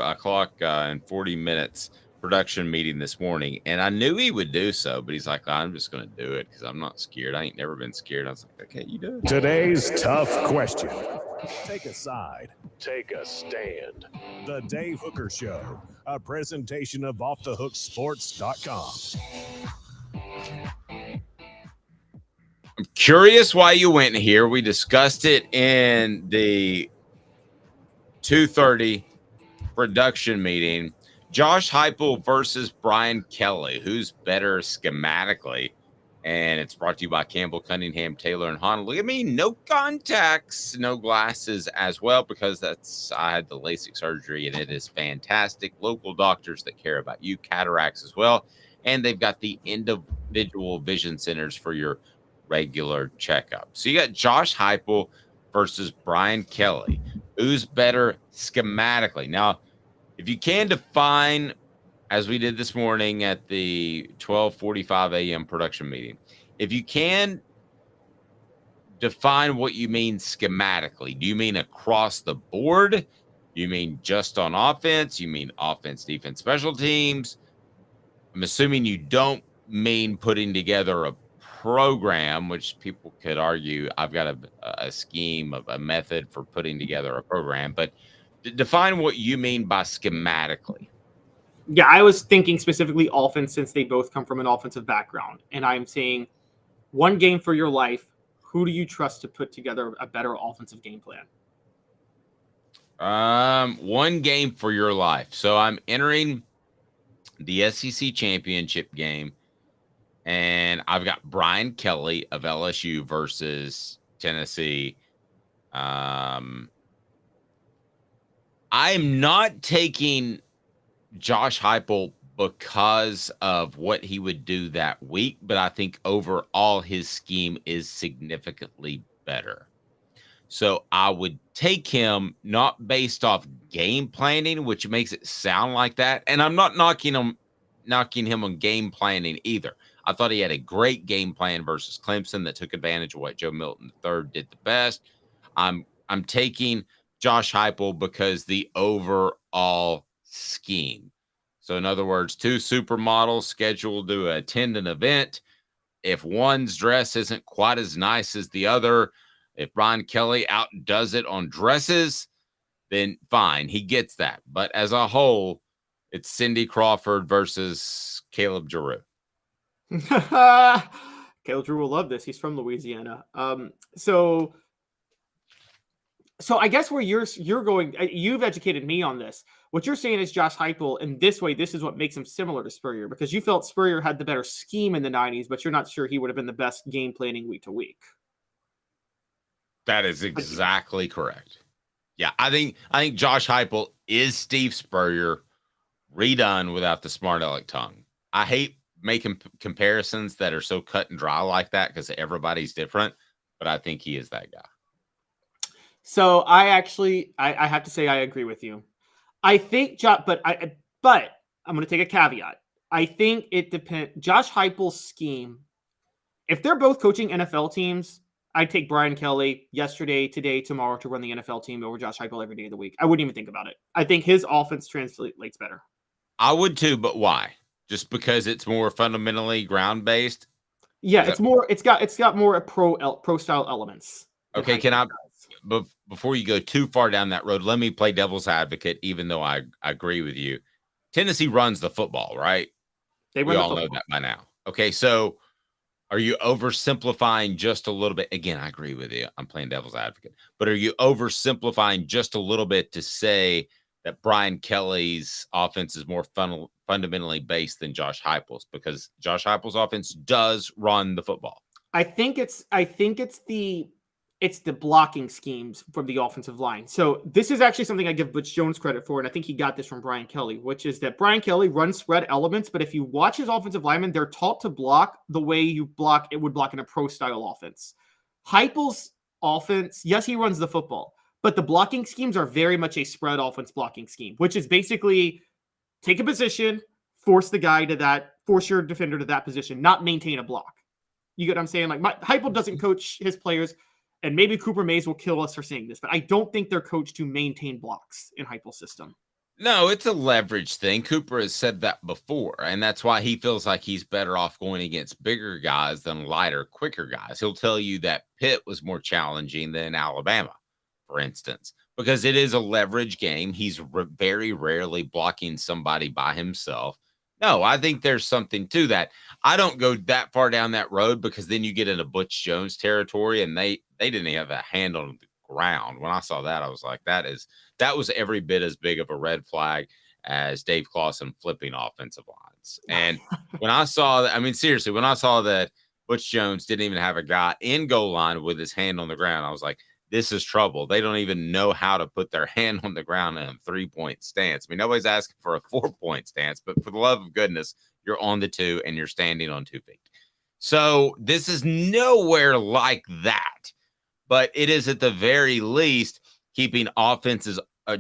o'clock and 40 minutes production meeting this morning, and I knew he would do so, but he's like, I'm just going to do it because I'm not scared. I ain't never been scared. I was like, okay, you do it. Today's tough question. Take a side. Take a stand. The Dave Hooker Show, a presentation of OffTheHookSports.com. I'm curious why you went here. We discussed it in the 2:30 production meeting. Josh Heupel versus Brian Kelly. Who's better schematically? And it's brought to you by Campbell, Cunningham, Taylor, and Honda. Look at me. No contacts, no glasses as well, because I had the LASIK surgery, and it is fantastic. Local doctors that care about you, cataracts as well. And they've got the individual vision centers for your regular checkup. So you got Josh Heupel versus Brian Kelly. Who's better schematically? Now, if you can define, as we did this morning at the 12:45 a.m. production meeting, if you can define what you mean schematically, do you mean across the board? Do you mean just on offense? You mean offense, defense, special teams? I'm assuming you don't mean putting together a program, which people could argue I've got a scheme of a method for putting together a program, but define what you mean by schematically. Yeah, I was thinking specifically offense since they both come from an offensive background. And I'm saying one game for your life, who do you trust to put together a better offensive game plan? One game for your life. So I'm entering the SEC championship game, and I've got Brian Kelly of LSU versus Tennessee. I'm not taking Josh Heupel because of what he would do that week, but I think overall his scheme is significantly better. So I would take him not based off game planning, which makes it sound like that. And I'm not knocking him on game planning either. I thought he had a great game plan versus Clemson that took advantage of what Joe Milton III did the best. I'm taking Josh Heupel because the overall scheme. So in other words, 2 supermodels scheduled to attend an event. If one's dress isn't quite as nice as the other, if Brian Kelly outdoes it on dresses, then fine, he gets that. But as a whole, it's Cindy Crawford versus Caleb Giroux. Caleb Drew will love this. He's from Louisiana. So I guess where you're going, you've educated me on this. What you're saying is Josh Heupel, and this is what makes him similar to Spurrier, because you felt Spurrier had the better scheme in the 90s, but you're not sure he would have been the best game planning week to week. That is exactly correct. Yeah, I think Josh Heupel is Steve Spurrier redone without the smart aleck tongue. I hate making comparisons that are so cut and dry like that because everybody's different, but I think he is that guy. So I have to say I agree with you. I think, but I'm going to take a caveat. I think it depends. Josh Heupel's scheme, if they're both coaching NFL teams, I'd take Brian Kelly yesterday, today, tomorrow to run the NFL team over Josh Heupel every day of the week. I wouldn't even think about it. I think his offense translates better. I would too, but why? Just because it's more fundamentally ground based? Yeah, it's got more pro style elements. Okay, before you go too far down that road, let me play devil's advocate, even though I agree with you. Tennessee runs the football, right? We all know that by now. Okay, so are you oversimplifying just a little bit? Again, I agree with you. I'm playing devil's advocate. But are you oversimplifying just a little bit to say that Brian Kelly's offense is more fundamentally based than Josh Heupel's? Because Josh Heupel's offense does run the football. I think it's the blocking schemes from the offensive line. So this is actually something I give Butch Jones credit for, and I think he got this from Brian Kelly, which is that Brian Kelly runs spread elements, but if you watch his offensive linemen, they're taught to block the way you would block in a pro-style offense. Heupel's offense, yes, he runs the football, but the blocking schemes are very much a spread offense blocking scheme, which is basically take a position, force your defender to that position, not maintain a block. You get what I'm saying? Like Heupel doesn't coach his players. And maybe Cooper Mays will kill us for saying this, but I don't think they're coached to maintain blocks in Heupel's system. No, it's a leverage thing. Cooper has said that before, and that's why he feels like he's better off going against bigger guys than lighter, quicker guys. He'll tell you that Pitt was more challenging than Alabama, for instance, because it is a leverage game. He's very rarely blocking somebody by himself. No, I think there's something to that. I don't go that far down that road because then you get into Butch Jones territory, and they didn't have a hand on the ground. When I saw that, I was like, that was every bit as big of a red flag as Dave Clawson flipping offensive lines. And when I saw that, seriously, when I saw that Butch Jones didn't even have a guy in goal line with his hand on the ground, I was like, this is trouble. They don't even know how to put their hand on the ground in a 3-point stance. Nobody's asking for a 4-point stance, but for the love of goodness, you're on the 2 and you're standing on 2 feet. So this is nowhere like that, but it is at the very least keeping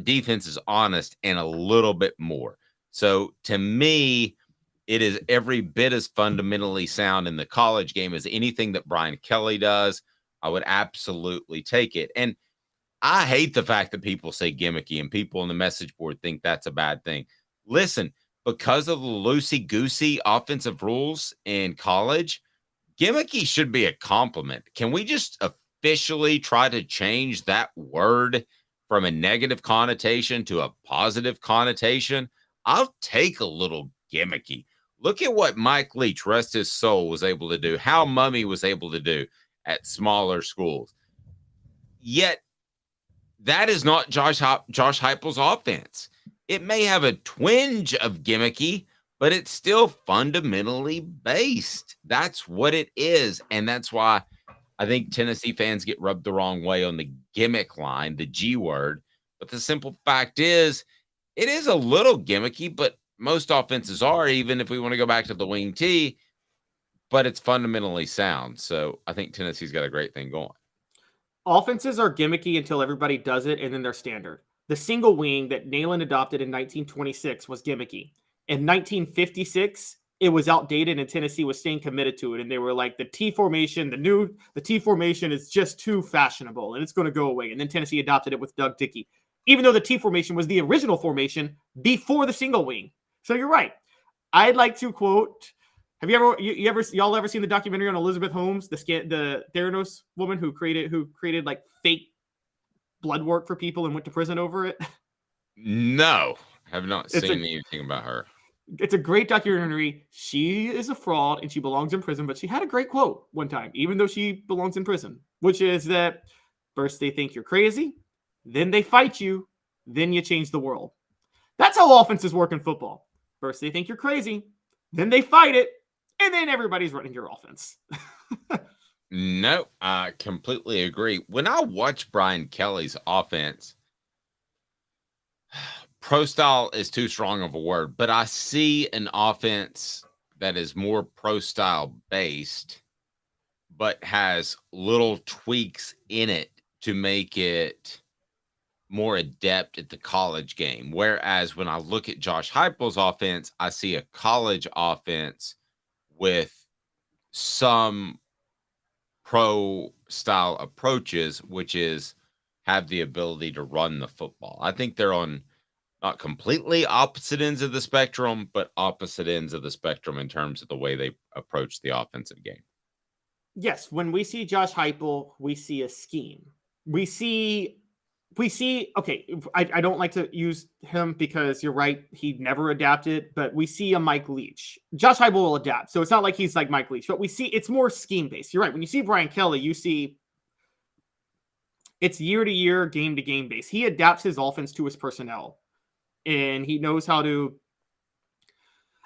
defenses honest and a little bit more. So to me, it is every bit as fundamentally sound in the college game as anything that Brian Kelly does. I would absolutely take it. And I hate the fact that people say gimmicky and people on the message board think that's a bad thing. Listen, because of the loosey-goosey offensive rules in college, gimmicky should be a compliment. Can we just officially try to change that word from a negative connotation to a positive connotation? I'll take a little gimmicky. Look at what Mike Leach, rest his soul, was able to do, how Mummy was able to do at smaller schools. Yet, that is not Josh Heupel's offense. It may have a twinge of gimmicky, but it's still fundamentally based. That's what it is. And that's why I think Tennessee fans get rubbed the wrong way on the gimmick line, the G word. But the simple fact is, it is a little gimmicky, but most offenses are, even if we want to go back to the wing T, but it's fundamentally sound. So I think Tennessee's got a great thing going. Offenses are gimmicky until everybody does it, and then they're standard. The single wing that Neyland adopted in 1926 was gimmicky. In 1956, it was outdated, and Tennessee was staying committed to it. And they were like, the T formation, the T formation is just too fashionable, and it's going to go away. And then Tennessee adopted it with Doug Dickey, even though the T formation was the original formation before the single wing. So you're right. I'd like to quote. Have y'all ever seen the documentary on Elizabeth Holmes, the Theranos woman who created like fake blood work for people and went to prison over it? No, have not seen anything about her. It's a great documentary. She is a fraud and she belongs in prison, but she had a great quote one time, even though she belongs in prison, which is that first they think you're crazy, then they fight you, then you change the world. That's how offenses work in football. First they think you're crazy, then they fight it, and then everybody's running your offense. No, I completely agree. When I watch Brian Kelly's offense, pro style is too strong of a word, but I see an offense that is more pro style based, but has little tweaks in it to make it more adept at the college game. Whereas when I look at Josh Heupel's offense, I see a college offense with some pro style approaches, which is have the ability to run the football. I think they're on not completely opposite ends of the spectrum, but opposite ends of the spectrum in terms of the way they approach the offensive game. Yes, when we see Josh Heupel, we see a scheme. We see, okay, I don't like to use him because you're right, he never adapted, but we see a Mike Leach. Josh Heupel will adapt, so it's not like he's like Mike Leach, but we see it's more scheme-based. You're right. When you see Brian Kelly, you see it's year-to-year, game-to-game base. He adapts his offense to his personnel, and he knows how to.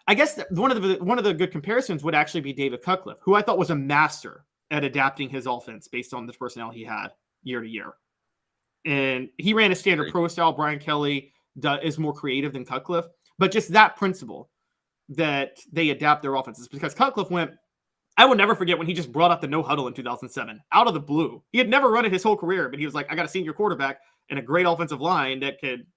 I guess one of the good comparisons would actually be David Cutcliffe, who I thought was a master at adapting his offense based on the personnel he had year to year. And he ran a standard pro style. Brian Kelly is more creative than Cutcliffe, but just that principle that they adapt their offenses, because Cutcliffe went, I will never forget when he just brought up the no huddle in 2007 out of the blue. He had never run it his whole career, but he was like, I got a senior quarterback and a great offensive line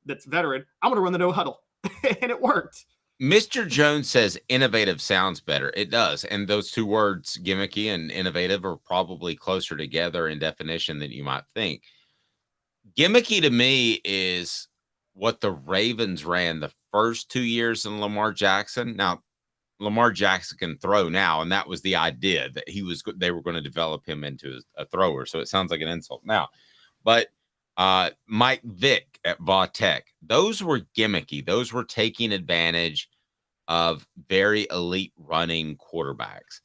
that's veteran. I'm going to run the no huddle. And it worked. Mr. Jones says innovative sounds better. It does. And those two words, gimmicky and innovative, are probably closer together in definition than you might think. Gimmicky to me is what the Ravens ran the first 2 years in Lamar Jackson. Now, Lamar Jackson can throw now, and that was the idea that they were going to develop him into a thrower. So it sounds like an insult now. But Mike Vick at Va Tech, those were gimmicky. Those were taking advantage of very elite running quarterbacks.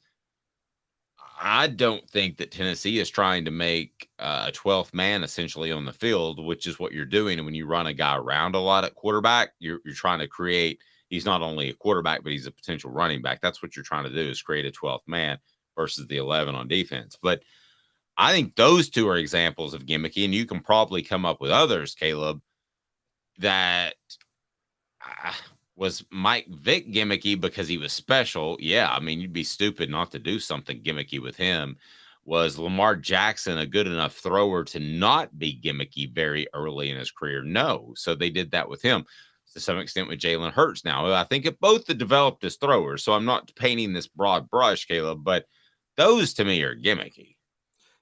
I don't think that Tennessee is trying to make a 12th man essentially on the field, which is what you're doing. And when you run a guy around a lot at quarterback, you're trying to create, he's not only a quarterback, but he's a potential running back. That's what you're trying to do, is create a 12th man versus the 11 on defense. But I think those two are examples of gimmicky, and you can probably come up with others, Caleb, that was Mike Vick gimmicky because he was special? Yeah, I mean, you'd be stupid not to do something gimmicky with him. Was Lamar Jackson a good enough thrower to not be gimmicky very early in his career? No. So they did that with him to some extent with Jalen Hurts. Now, I think it both developed as throwers, so I'm not painting this broad brush, Caleb, but those to me are gimmicky.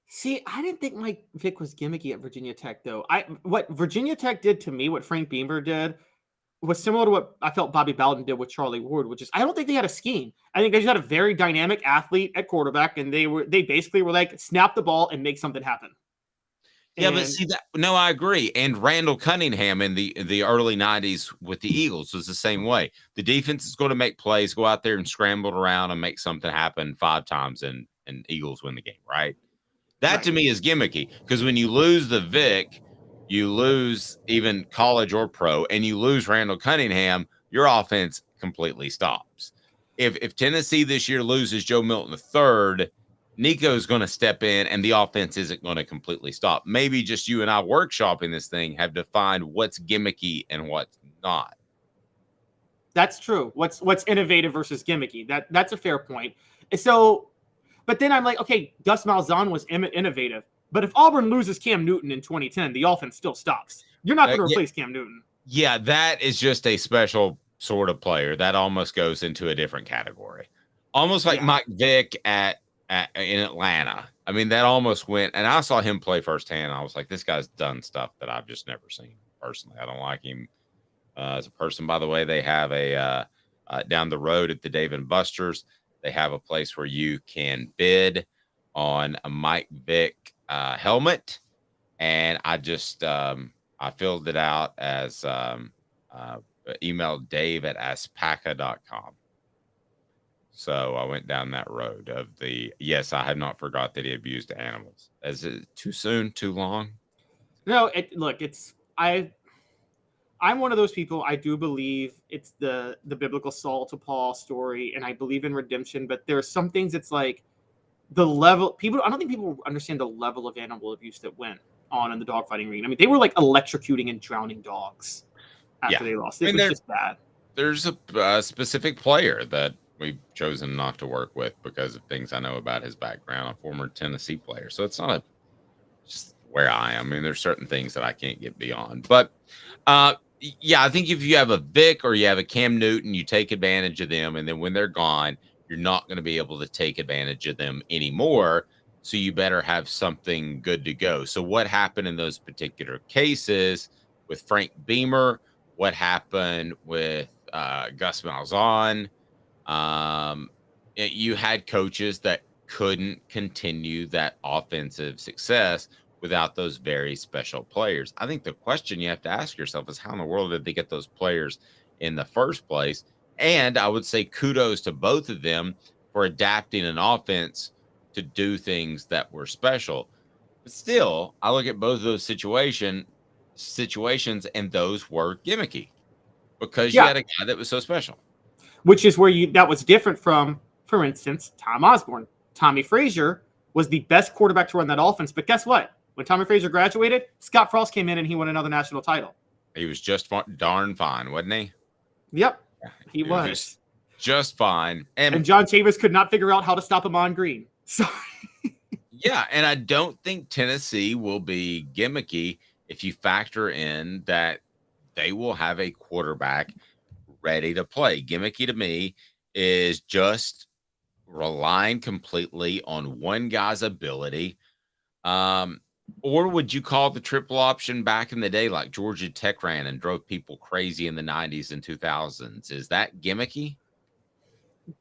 See, I didn't think Mike Vick was gimmicky at Virginia Tech, though. What Virginia Tech did to me, what Frank Beamer did, was similar to what I felt Bobby Bowden did with Charlie Ward, which is I don't think they had a scheme. I think they just had a very dynamic athlete at quarterback, and they basically were like, snap the ball and make something happen. Yeah, but see that? No, I agree. And Randall Cunningham in the early 90s with the Eagles was the same way. The defense is going to make plays, go out there and scramble around and make something happen 5 times, and Eagles win the game, right? That to me is gimmicky, because when you lose the Vic, you lose even college or pro, and you lose Randall Cunningham, your offense completely stops. If Tennessee this year loses Joe Milton III, Nico's going to step in, and the offense isn't going to completely stop. Maybe just you and I workshopping this thing have defined what's gimmicky and what's not. That's true. What's innovative versus gimmicky? That's a fair point. So, but then I'm like, okay, Gus Malzahn was innovative. But if Auburn loses Cam Newton in 2010, the offense still stops. You're not going to replace Cam Newton. Yeah, that is just a special sort of player. That almost goes into a different category. Almost like Mike Vick in Atlanta. I mean, that almost went, and I saw him play firsthand. I was like, this guy's done stuff that I've just never seen personally. I don't like him as a person. By the way, they have a down the road at the Dave and Buster's, they have a place where you can bid on a Mike Vick helmet. And I just, I filled it out as emailed Dave at aspaca.com. So I went down that road of yes, I had not forgot that he abused animals. Is it too soon, too long? No, I'm one of those people. I do believe it's the biblical Saul to Paul story, and I believe in redemption. But there are some things. It's like the level. I don't think people understand the level of animal abuse that went on in the dogfighting ring. I mean, they were like electrocuting and drowning dogs after they lost. It was just bad. There's a specific player that we've chosen not to work with because of things I know about his background, a former Tennessee player. So it's not just where I am. I mean, there's certain things that I can't get beyond. But yeah, I think if you have a Vic or you have a Cam Newton, you take advantage of them. And then when they're gone, you're not going to be able to take advantage of them anymore. So you better have something good to go. So what happened in those particular cases with Frank Beamer? What happened with Gus Malzahn? You had coaches that couldn't continue that offensive success without those very special players. I think the question you have to ask yourself is how in the world did they get those players in the first place? And I would say kudos to both of them for adapting an offense to do things that were special. But still, I look at both of those situations and those were gimmicky because you had a guy that was so special. Which is where that was different from, for instance, Tom Osborne. Tommy Frazier was the best quarterback to run that offense. But guess what? When Tommy Frazier graduated, Scott Frost came in and he won another national title. He was just darn fine, wasn't he? Yep, he was. Just fine. And John Chavis could not figure out how to stop him on green. So yeah, and I don't think Tennessee will be gimmicky if you factor in that they will have a quarterback ready to play. Gimmicky to me is just relying completely on one guy's ability. Or would you call the triple option back in the day like Georgia Tech ran and drove people crazy in the 90s and 2000s? Is that gimmicky?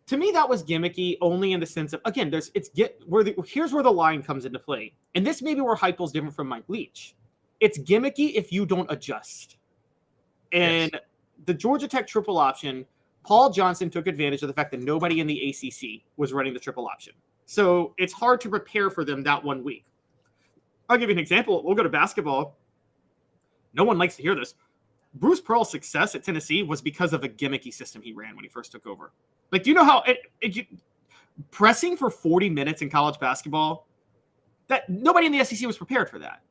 To me, that was gimmicky only in the sense of, again, here's where the line comes into play. And this may be where Heupel's different from Mike Leach. It's gimmicky if you don't adjust. And the Georgia Tech triple option, Paul Johnson took advantage of the fact that nobody in the ACC was running the triple option. So it's hard to prepare for them that 1 week. I'll give you an example. We'll go to basketball. No one likes to hear this. Bruce Pearl's success at Tennessee was because of a gimmicky system he ran when he first took over. Like, do you know how pressing for 40 minutes in college basketball, that nobody in the SEC was prepared for that.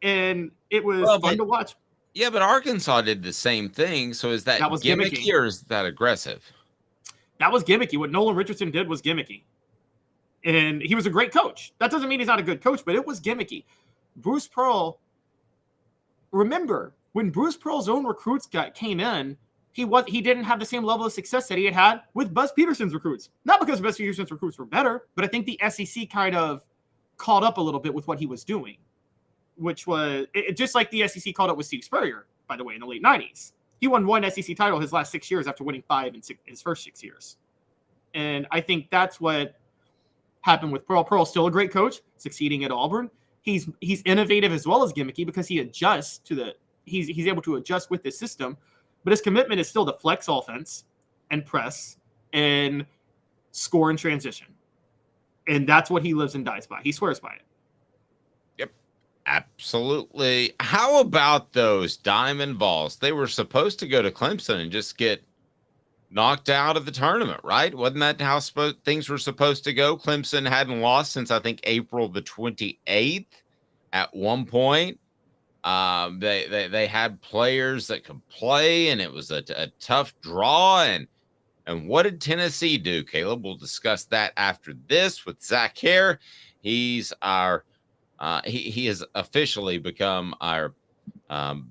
And it was fun to watch. Yeah, but Arkansas did the same thing. So is that gimmicky or is that aggressive? That was gimmicky. What Nolan Richardson did was gimmicky. And he was a great coach. That doesn't mean he's not a good coach, but it was gimmicky. Bruce Pearl, remember, when Bruce Pearl's own recruits came in, he didn't have the same level of success that he had with Buzz Peterson's recruits. Not because Buzz Peterson's recruits were better, but I think the SEC kind of caught up a little bit with what he was doing, which was just like the SEC caught up with Steve Spurrier, by the way, in the late 90s. He won one SEC title his last 6 years after winning 5 in his first 6 years. And I think that's what happened with Pearl. Pearl's still a great coach, succeeding at Auburn. He's innovative as well as gimmicky because he adjusts he's able to adjust with this system, but his commitment is still to flex offense and press and score in transition. And that's what he lives and dies by. He swears by it. Yep, absolutely. How about those Diamond Vols? They were supposed to go to Clemson and just get knocked out of the tournament, right? Wasn't that how things were supposed to go? Clemson hadn't lost since, I think, April the 28th at one point. They had players that could play, and it was a tough draw. And what did Tennessee do, Caleb? We'll discuss that after this with Zach Hare. He's our He has officially become our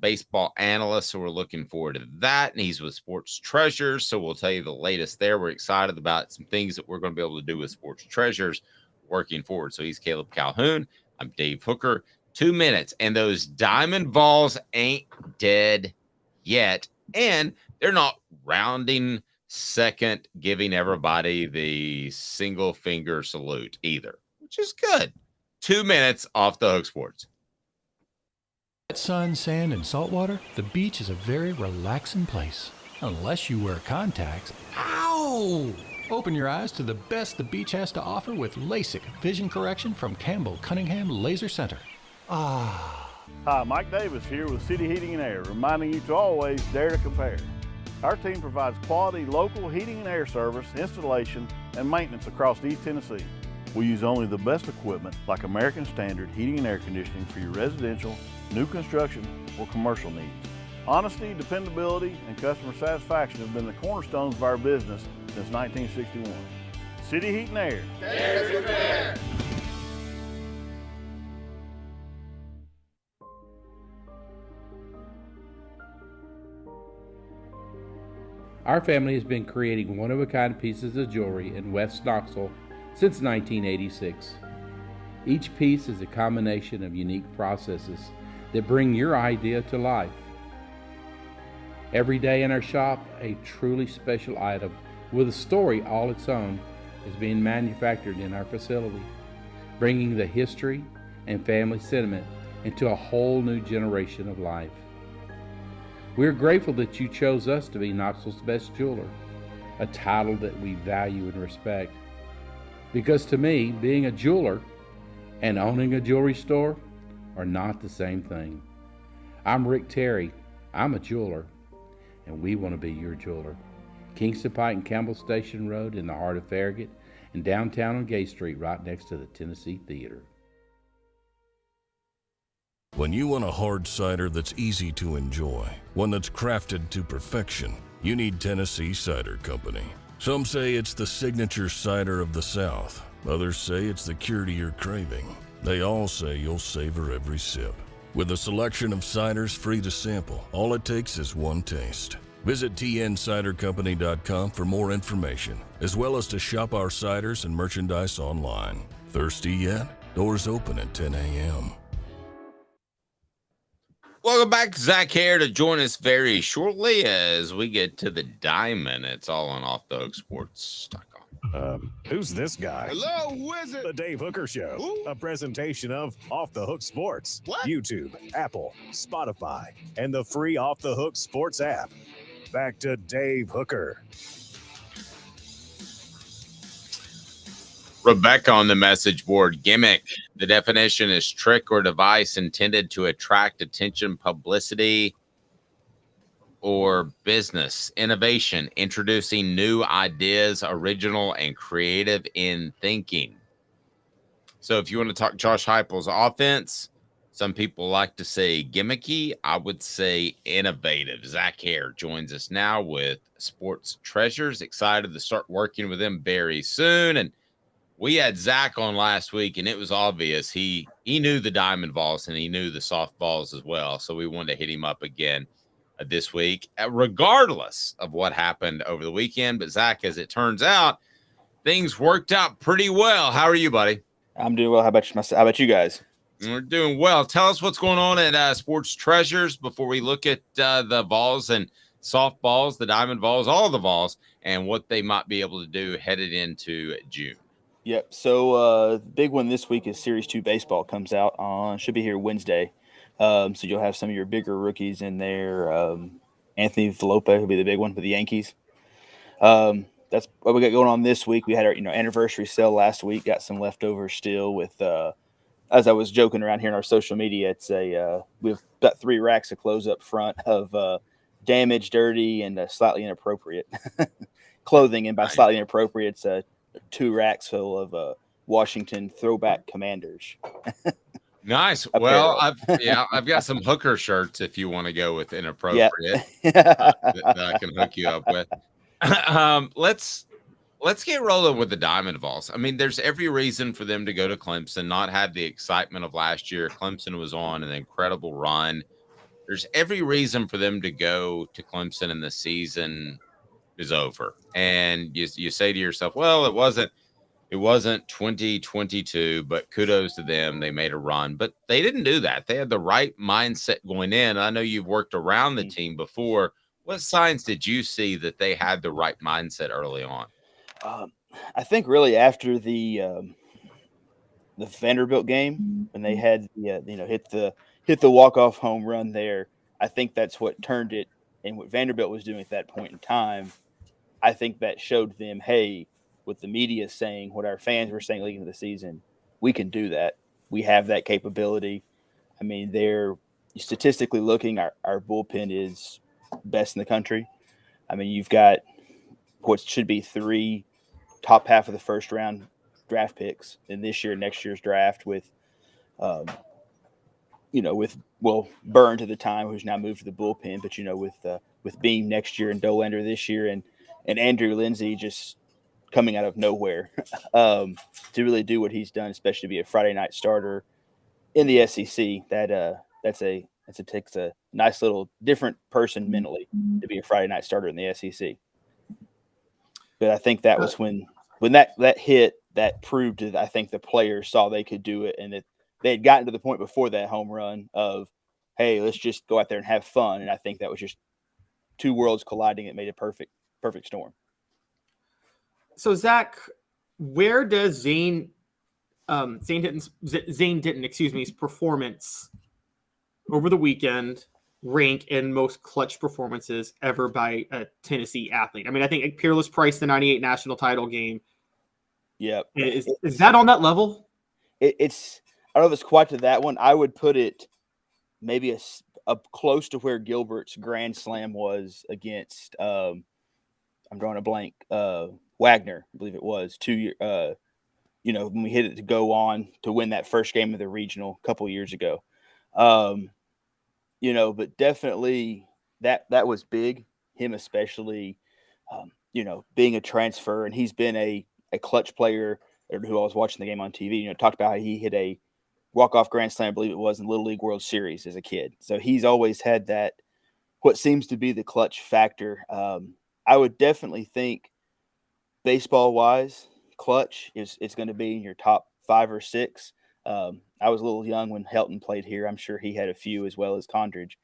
baseball analyst, so we're looking forward to that. And he's with Sports Treasures, so we'll tell you the latest there. We're excited about some things that we're going to be able to do with Sports Treasures working forward. So he's Caleb Calhoun. I'm Dave Hooker. 2 minutes, and those Diamond Vols ain't dead yet, and they're not rounding second, giving everybody the single finger salute either, which is good. 2 minutes off the Hook Sports. Sun, sand, and salt water, the beach is a very relaxing place. Unless you wear contacts. Ow! Open your eyes to the best the beach has to offer with LASIK vision correction from Campbell Cunningham Laser Center. Ah. Hi, Mike Davis here with City Heating and Air, reminding you to always dare to compare. Our team provides quality local heating and air service, installation, and maintenance across East Tennessee. We use only the best equipment like American Standard heating and air conditioning for your residential, new construction, or commercial needs. Honesty, dependability, and customer satisfaction have been the cornerstones of our business since 1961. City Heat and Air. Dare to compare. Our family has been creating one-of-a-kind pieces of jewelry in West Knoxville since 1986. Each piece is a combination of unique processes that bring your idea to life. Every day in our shop, a truly special item with a story all its own is being manufactured in our facility, bringing the history and family sentiment into a whole new generation of life. We are grateful that you chose us to be Knoxville's best jeweler, a title that we value and respect. Because to me, being a jeweler and owning a jewelry store are not the same thing. I'm Rick Terry, I'm a jeweler, and we want to be your jeweler. Kingston Pike and Campbell Station Road in the heart of Farragut, and downtown on Gay Street right next to the Tennessee Theater. When you want a hard cider that's easy to enjoy, one that's crafted to perfection, you need Tennessee Cider Company. Some say it's the signature cider of the South. Others say it's the cure to your craving. They all say you'll savor every sip. With a selection of ciders free to sample, all it takes is one taste. Visit tncidercompany.com for more information, as well as to shop our ciders and merchandise online. Thirsty yet? Doors open at 10 a.m. Welcome back, Zach here to join us very shortly as we get to the diamond. It's all on offthehooksports.com. Who's this guy? Hello, who is it? The Dave Hooker Show, Who? a presentation of Off the Hook Sports, What? YouTube, Apple, Spotify, and the free Off the Hook Sports app. Back to Dave Hooker. Rebecca on the message board. Gimmick. The definition is trick or device intended to attract attention, publicity, or business. Innovation. Introducing new ideas, original and creative in thinking. So if you want to talk Josh Heupel's offense, some people like to say gimmicky. I would say innovative. Zach Hare joins us now with Sports Treasures. Excited to start working with him very soon. And we had Zach on last week, and it was obvious he knew the Diamond Vols and he knew the softballs as well. So we wanted to hit him up again this week, regardless of what happened over the weekend. But Zach, as it turns out, things worked out pretty well. How are you, buddy? I'm doing well. How about you guys? We're doing well. Tell us what's going on at Sports Treasures before we look at the Vols and softballs, the Diamond Vols, all the Vols, and what they might be able to do headed into June. Yep. So the big one this week is Series 2 baseball comes out on, should be here Wednesday. So you'll have some of your bigger rookies in there. Anthony Velopa will be the big one for the Yankees. That's what we got going on this week. We had our anniversary sale last week. Got some leftovers still with as I was joking around here in our social media, it's we've got 3 racks of clothes up front of damaged, dirty, and slightly inappropriate clothing. And by slightly inappropriate, it's 2 racks full of Washington throwback Commanders. Nice. Well, I've got some Hooker shirts if you want to go with inappropriate yeah. that I can hook you up with. Let's Let's get rolling with the Diamond Vols. I mean, there's every reason for them to go to Clemson, not have the excitement of last year. Clemson was on an incredible run. There's every reason for them to go to Clemson, and the season is over. And you say to yourself, well, it wasn't 2022, but kudos to them. They made a run, but they didn't do that. They had the right mindset going in. I know you've worked around the team before. What signs did you see that they had the right mindset early on? I think really after the Vanderbilt game when they had hit the walk-off home run there, I think that's what turned it. And what Vanderbilt was doing at that point in time, I think that showed them, hey, with the media saying what our fans were saying leading into the season, we can do that. We have that capability. I mean, they're statistically looking, our bullpen is best in the country. I mean, you've got what should be 3 top half of the first round draft picks in this year, next year's draft with Burns at the time, who's now moved to the bullpen, but with Beam next year and Dolander this year and Andrew Lindsay just coming out of nowhere to really do what he's done, especially to be a Friday night starter in the SEC. That takes a nice little different person mentally to be a Friday night starter in the SEC. But I think that was when that hit, that proved that I think the players saw they could do it, and that they had gotten to the point before that home run of, hey, let's just go out there and have fun. And I think that was just two worlds colliding. It made a perfect storm. So Zach, where does Zane Denton's performance over the weekend rank in most clutch performances ever by a Tennessee athlete? I mean, I think Peerless Price, the 98 national title game. Yeah. Is that on that level? It's I don't know if it's quite to that one. I would put it maybe up close to where Gilbert's grand slam was against I'm drawing a blank, Wagner, I believe it was 2 years when we hit it to go on to win that first game of the regional a couple years ago. But definitely that was big, him especially, being a transfer, and he's been a clutch player who I was watching the game on TV, talked about how he hit a walk-off grand slam, I believe it was, in Little League World Series as a kid. So he's always had that, what seems to be the clutch factor. I would definitely think baseball-wise, clutch it's going to be in your top 5 or 6. I was a little young when Helton played here. I'm sure he had a few as well as Condridge.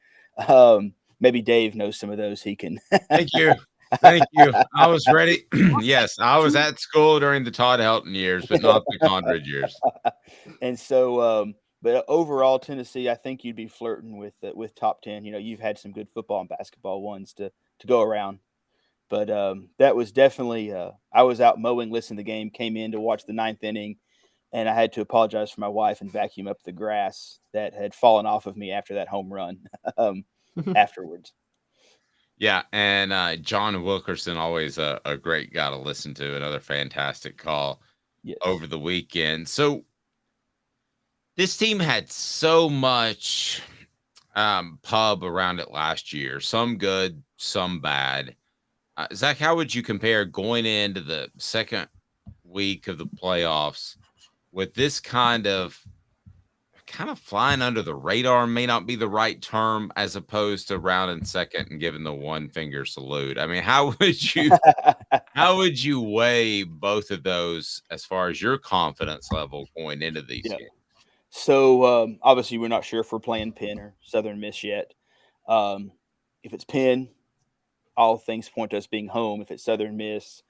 Maybe Dave knows some of those he can. Thank you. I was ready. Yes, I was at school during the Todd Helton years, but not the Condridge years. And so, but overall, Tennessee, I think you'd be flirting with top 10. You've had some good football and basketball ones to go around. But that was definitely I was out mowing, listening to the game, came in to watch the 9th inning, and I had to apologize for my wife and vacuum up the grass that had fallen off of me after that home run afterwards. Yeah, and John Wilkerson, always a great guy to listen to, another fantastic call over the weekend. So this team had so much pub around it last year, some good, some bad. Zach, how would you compare going into the second week of the playoffs with this kind of flying under the radar? May not be the right term, as opposed to rounding second and giving the one finger salute. I mean, how would you weigh both of those as far as your confidence level going into these games? So obviously we're not sure if we're playing Penn or Southern Miss yet. If it's Penn, all things point to us being home. If it's Southern Miss,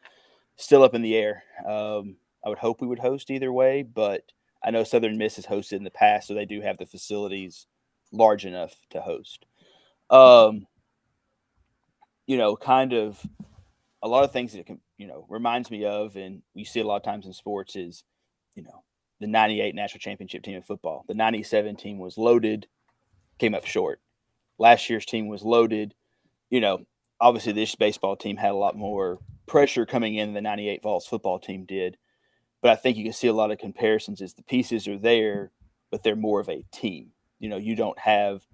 still up in the air. I would hope we would host either way, but I know Southern Miss has hosted in the past, so they do have the facilities large enough to host. Kind of a lot of things that reminds me of, and you see a lot of times in sports, is, the 98 national championship team in football. The 97 team was loaded, came up short. Last year's team was loaded. Obviously this baseball team had a lot more pressure coming in than the 98 Vols football team did. But I think you can see a lot of comparisons as the pieces are there, but they're more of a team. You don't have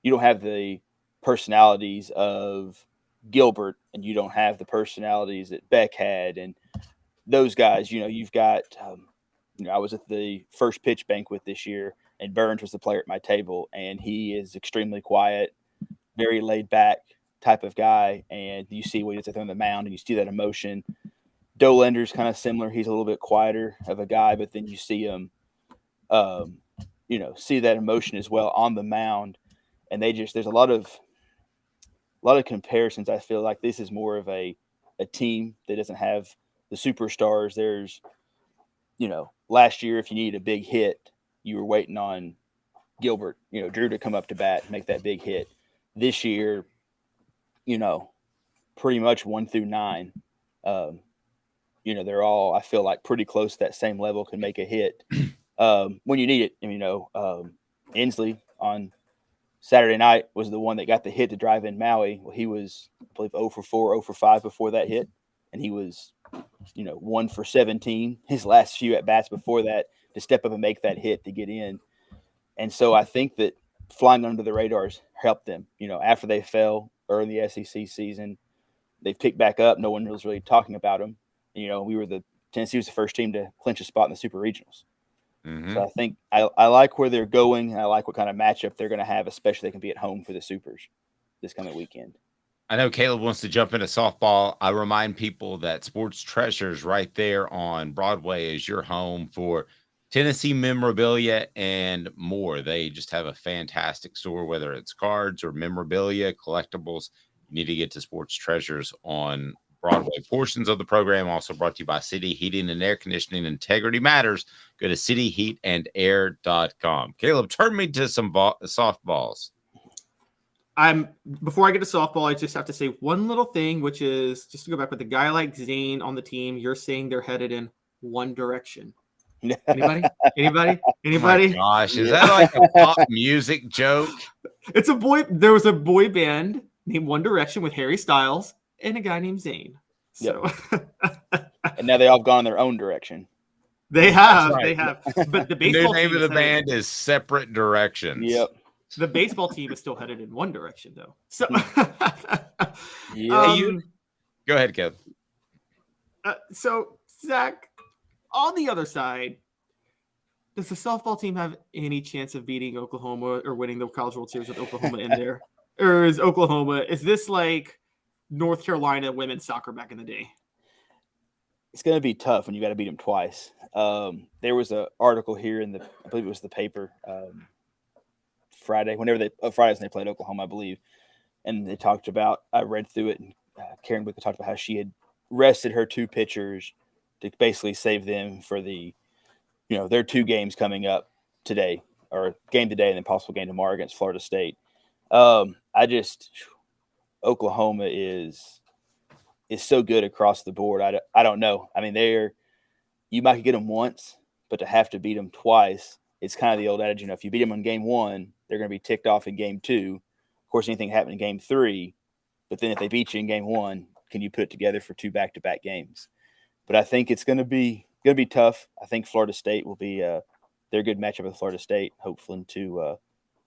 the personalities of Gilbert, and you don't have the personalities that Beck had, and those guys, you've got, I was at the first pitch banquet this year, and Burns was the player at my table, and he is extremely quiet, very laid back type of guy. And you see what he does on the mound, and you see that emotion. Dolander's kind of similar. He's a little bit quieter of a guy, but then you see him, see that emotion as well on the mound. And there's a lot of comparisons. I feel like this is more of a team that doesn't have the superstars. There's, last year, if you needed a big hit, you were waiting on Gilbert, Drew to come up to bat and make that big hit. This year, pretty much 1 through 9, they're all, I feel like, pretty close to that same level, can make a hit when you need it. Inslee on Saturday night was the one that got the hit to drive in Maui. Well, he was, I believe, 0 for 4, 0 for 5 before that hit, and he was, 1 for 17 his last few at bats before that to step up and make that hit to get in. And so I think that flying under the radars helped them. After they fell early in the SEC season, they've picked back up. No one was really talking about them. Tennessee was the first team to clinch a spot in the Super Regionals. Mm-hmm. So I think I like where they're going, and I like what kind of matchup they're going to have, especially they can be at home for the Supers this coming weekend. I know Caleb wants to jump into softball. I remind people that Sports Treasures right there on Broadway is your home for Tennessee memorabilia and more. They just have a fantastic store, whether it's cards or memorabilia, collectibles. You need to get to Sports Treasures on Broadway. Portions of the program also brought to you by City Heating and Air Conditioning. Integrity matters. Go to cityheatandair.com. Caleb, turn me to some softballs. Before I get to softball, I just have to say one little thing, which is just to go back with a guy like Zane on the team. You're saying they're headed in one direction. Anybody? Oh my gosh, is that like a pop music joke? It's a boy. There was a boy band named One Direction with Harry Styles and a guy named Zane. So, and now they all gone in their own direction. They have. Right. They have. But the baseball new name team of the band is Separate Directions. Yep. The baseball team is still headed in one direction, though. So, Go ahead, Kev. So, Zach, on the other side, does the softball team have any chance of beating Oklahoma or winning the College World Series with Oklahoma in there? Or is this like North Carolina women's soccer back in the day? It's going to be tough when you got to beat them twice. There was an article here I believe it was the paper, Fridays when they played Oklahoma, I believe. And they talked about, I read through it, and Karen Wicker talked about how she had rested her 2 pitchers to basically save them for their 2 games coming up today, or game today and then possible game tomorrow against Florida State. Oklahoma is so good across the board. I don't know. I mean, you might get them once, but to have to beat them twice, it's kind of the old adage, if you beat them in game 1, they're going to be ticked off in game 2. Of course, anything happened in game 3, but then if they beat you in game 1, can you put it together for 2 back-to-back games? But I think it's going to be tough. I think Florida State will be they're a good matchup with Florida State, hopefully to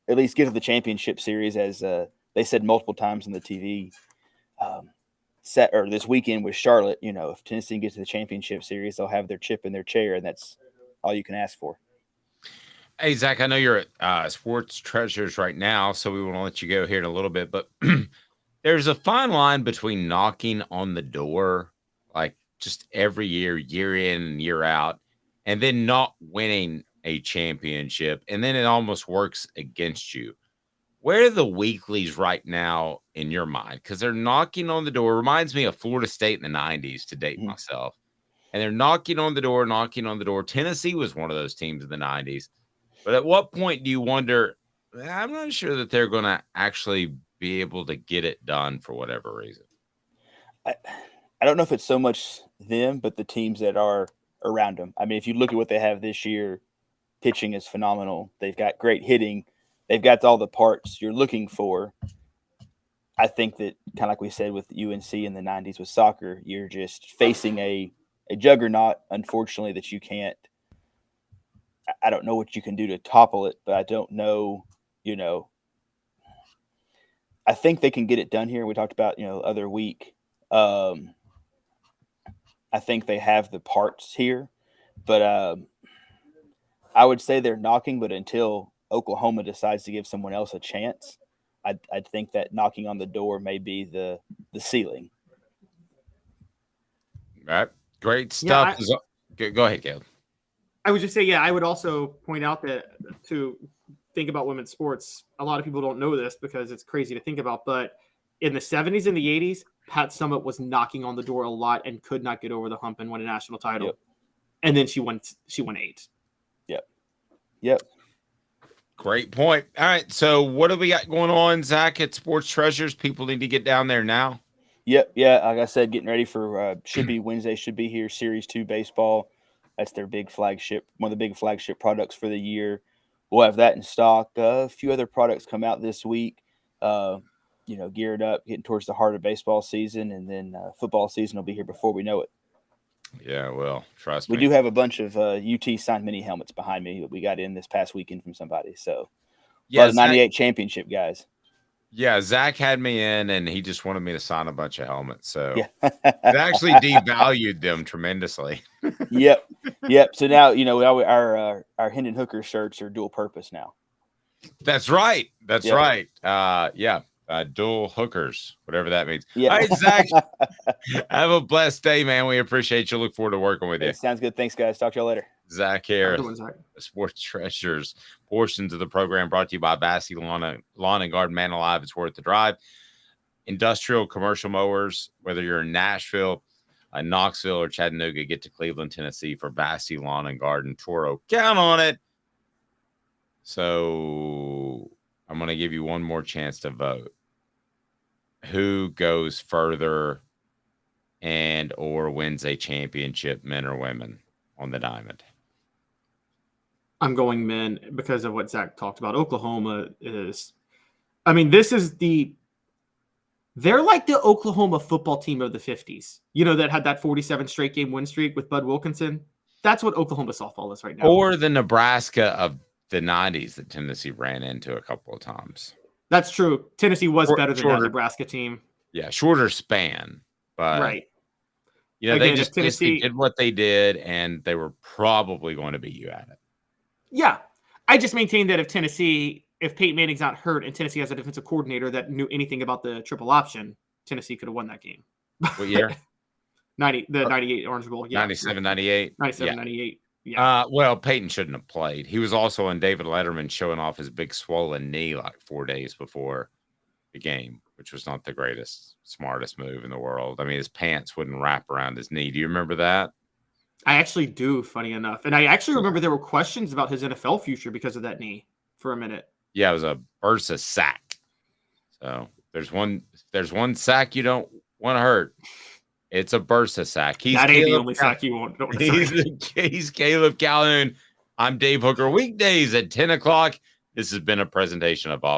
at least get to the championship series, as they said multiple times on the TV this weekend with Charlotte. If Tennessee gets to the championship series, they'll have their chip in their chair, and that's all you can ask for. Hey, Zach, I know you're at Sports Treasures right now, so we want to let you go here in a little bit, but there's a fine line between knocking on the door, like just every year, year in and year out, and then not winning a championship, and then it almost works against you. Where are the weeklies right now in your mind? Because they're knocking on the door. Reminds me of Florida State in the 90s, to date myself. And they're knocking on the door. Tennessee was one of those teams in the 90s. But at what point do you wonder, I'm not sure that they're going to actually be able to get it done for whatever reason? I don't know if it's so much them, but the teams that are around them. I mean, if you look at what they have this year, pitching is phenomenal. They've got great hitting. They've got all the parts you're looking for. I think that, kind of like we said with UNC in the 90s with soccer, you're just facing a juggernaut, unfortunately, that you can't. I don't know what you can do to topple it, but I don't know, I think they can get it done here. We talked about, other week. I think they have the parts here, but I would say they're knocking. But until Oklahoma decides to give someone else a chance, I think that knocking on the door may be the ceiling. All right, great stuff. Go ahead, Caleb. I would just say, I would also point out that to think about women's sports, a lot of people don't know this because it's crazy to think about, but in the 70s and the 80s, Pat Summitt was knocking on the door a lot and could not get over the hump and win a national title. Yep. And then she won 8. Yep. Great point. All right, so what do we got going on, Zach, at Sports Treasures? People need to get down there now. Yep. Yeah. Like I said, getting ready for should be Wednesday. Should be here. Series 2 baseball. That's their big flagship. One of the big flagship products for the year. We'll have that in stock. A few other products come out this week. Geared up, getting towards the heart of baseball season, and then football season will be here before we know it. Yeah, well, trust me. We do have a bunch of UT signed mini helmets behind me that we got in this past weekend from somebody. So, yeah, the 98 championship guys. Yeah, Zach had me in, and he just wanted me to sign a bunch of helmets. So yeah. It actually devalued them tremendously. Yep. So now our Hendon Hooker shirts are dual purpose now. That's right. Dual hookers, whatever that means. Yeah. All right, Zach, have a blessed day, man. We appreciate you. Look forward to working with you. Sounds good. Thanks, guys. Talk to y'all later. Zach Harris, Sports Treasures. Portions of the program brought to you by Bassey Lawn and Garden. Man alive, it's worth the drive. Industrial commercial mowers, whether you're in Nashville, Knoxville, or Chattanooga, get to Cleveland, Tennessee for Bassey Lawn and Garden. Toro, count on it. So I'm going to give you one more chance to vote. Who goes further and or wins a championship, men or women, on the diamond? I'm going men because of what Zach talked about. Oklahoma is, they're like the Oklahoma football team of the 50s, that had that 47 straight game win streak with Bud Wilkinson. That's what Oklahoma softball is right now. Or the Nebraska of the 90s that Tennessee ran into a couple of times. That's true. Tennessee was better than that Nebraska team. Yeah, shorter span. But right. They just Tennessee did what they did, and they were probably going to beat you at it. Yeah. I just maintain that if Peyton Manning's not hurt and Tennessee has a defensive coordinator that knew anything about the triple option, Tennessee could have won that game. What year? 98 Orange Bowl. Yeah. 97, 98. 97, 98. Yeah. Well, Peyton shouldn't have played. He was also on David Letterman showing off his big swollen knee like 4 days before the game, which was not the greatest, smartest move in the world. I mean, his pants wouldn't wrap around his knee. Do you remember that? I actually do, funny enough. And I actually remember there were questions about his NFL future because of that knee for a minute. Yeah, it was a bursa sack. So there's one sack you don't want to hurt. It's a bursa sack. That ain't the only sack you want. He's Caleb Calhoun. I'm Dave Hooker. Weekdays at 10 o'clock. This has been a presentation of Off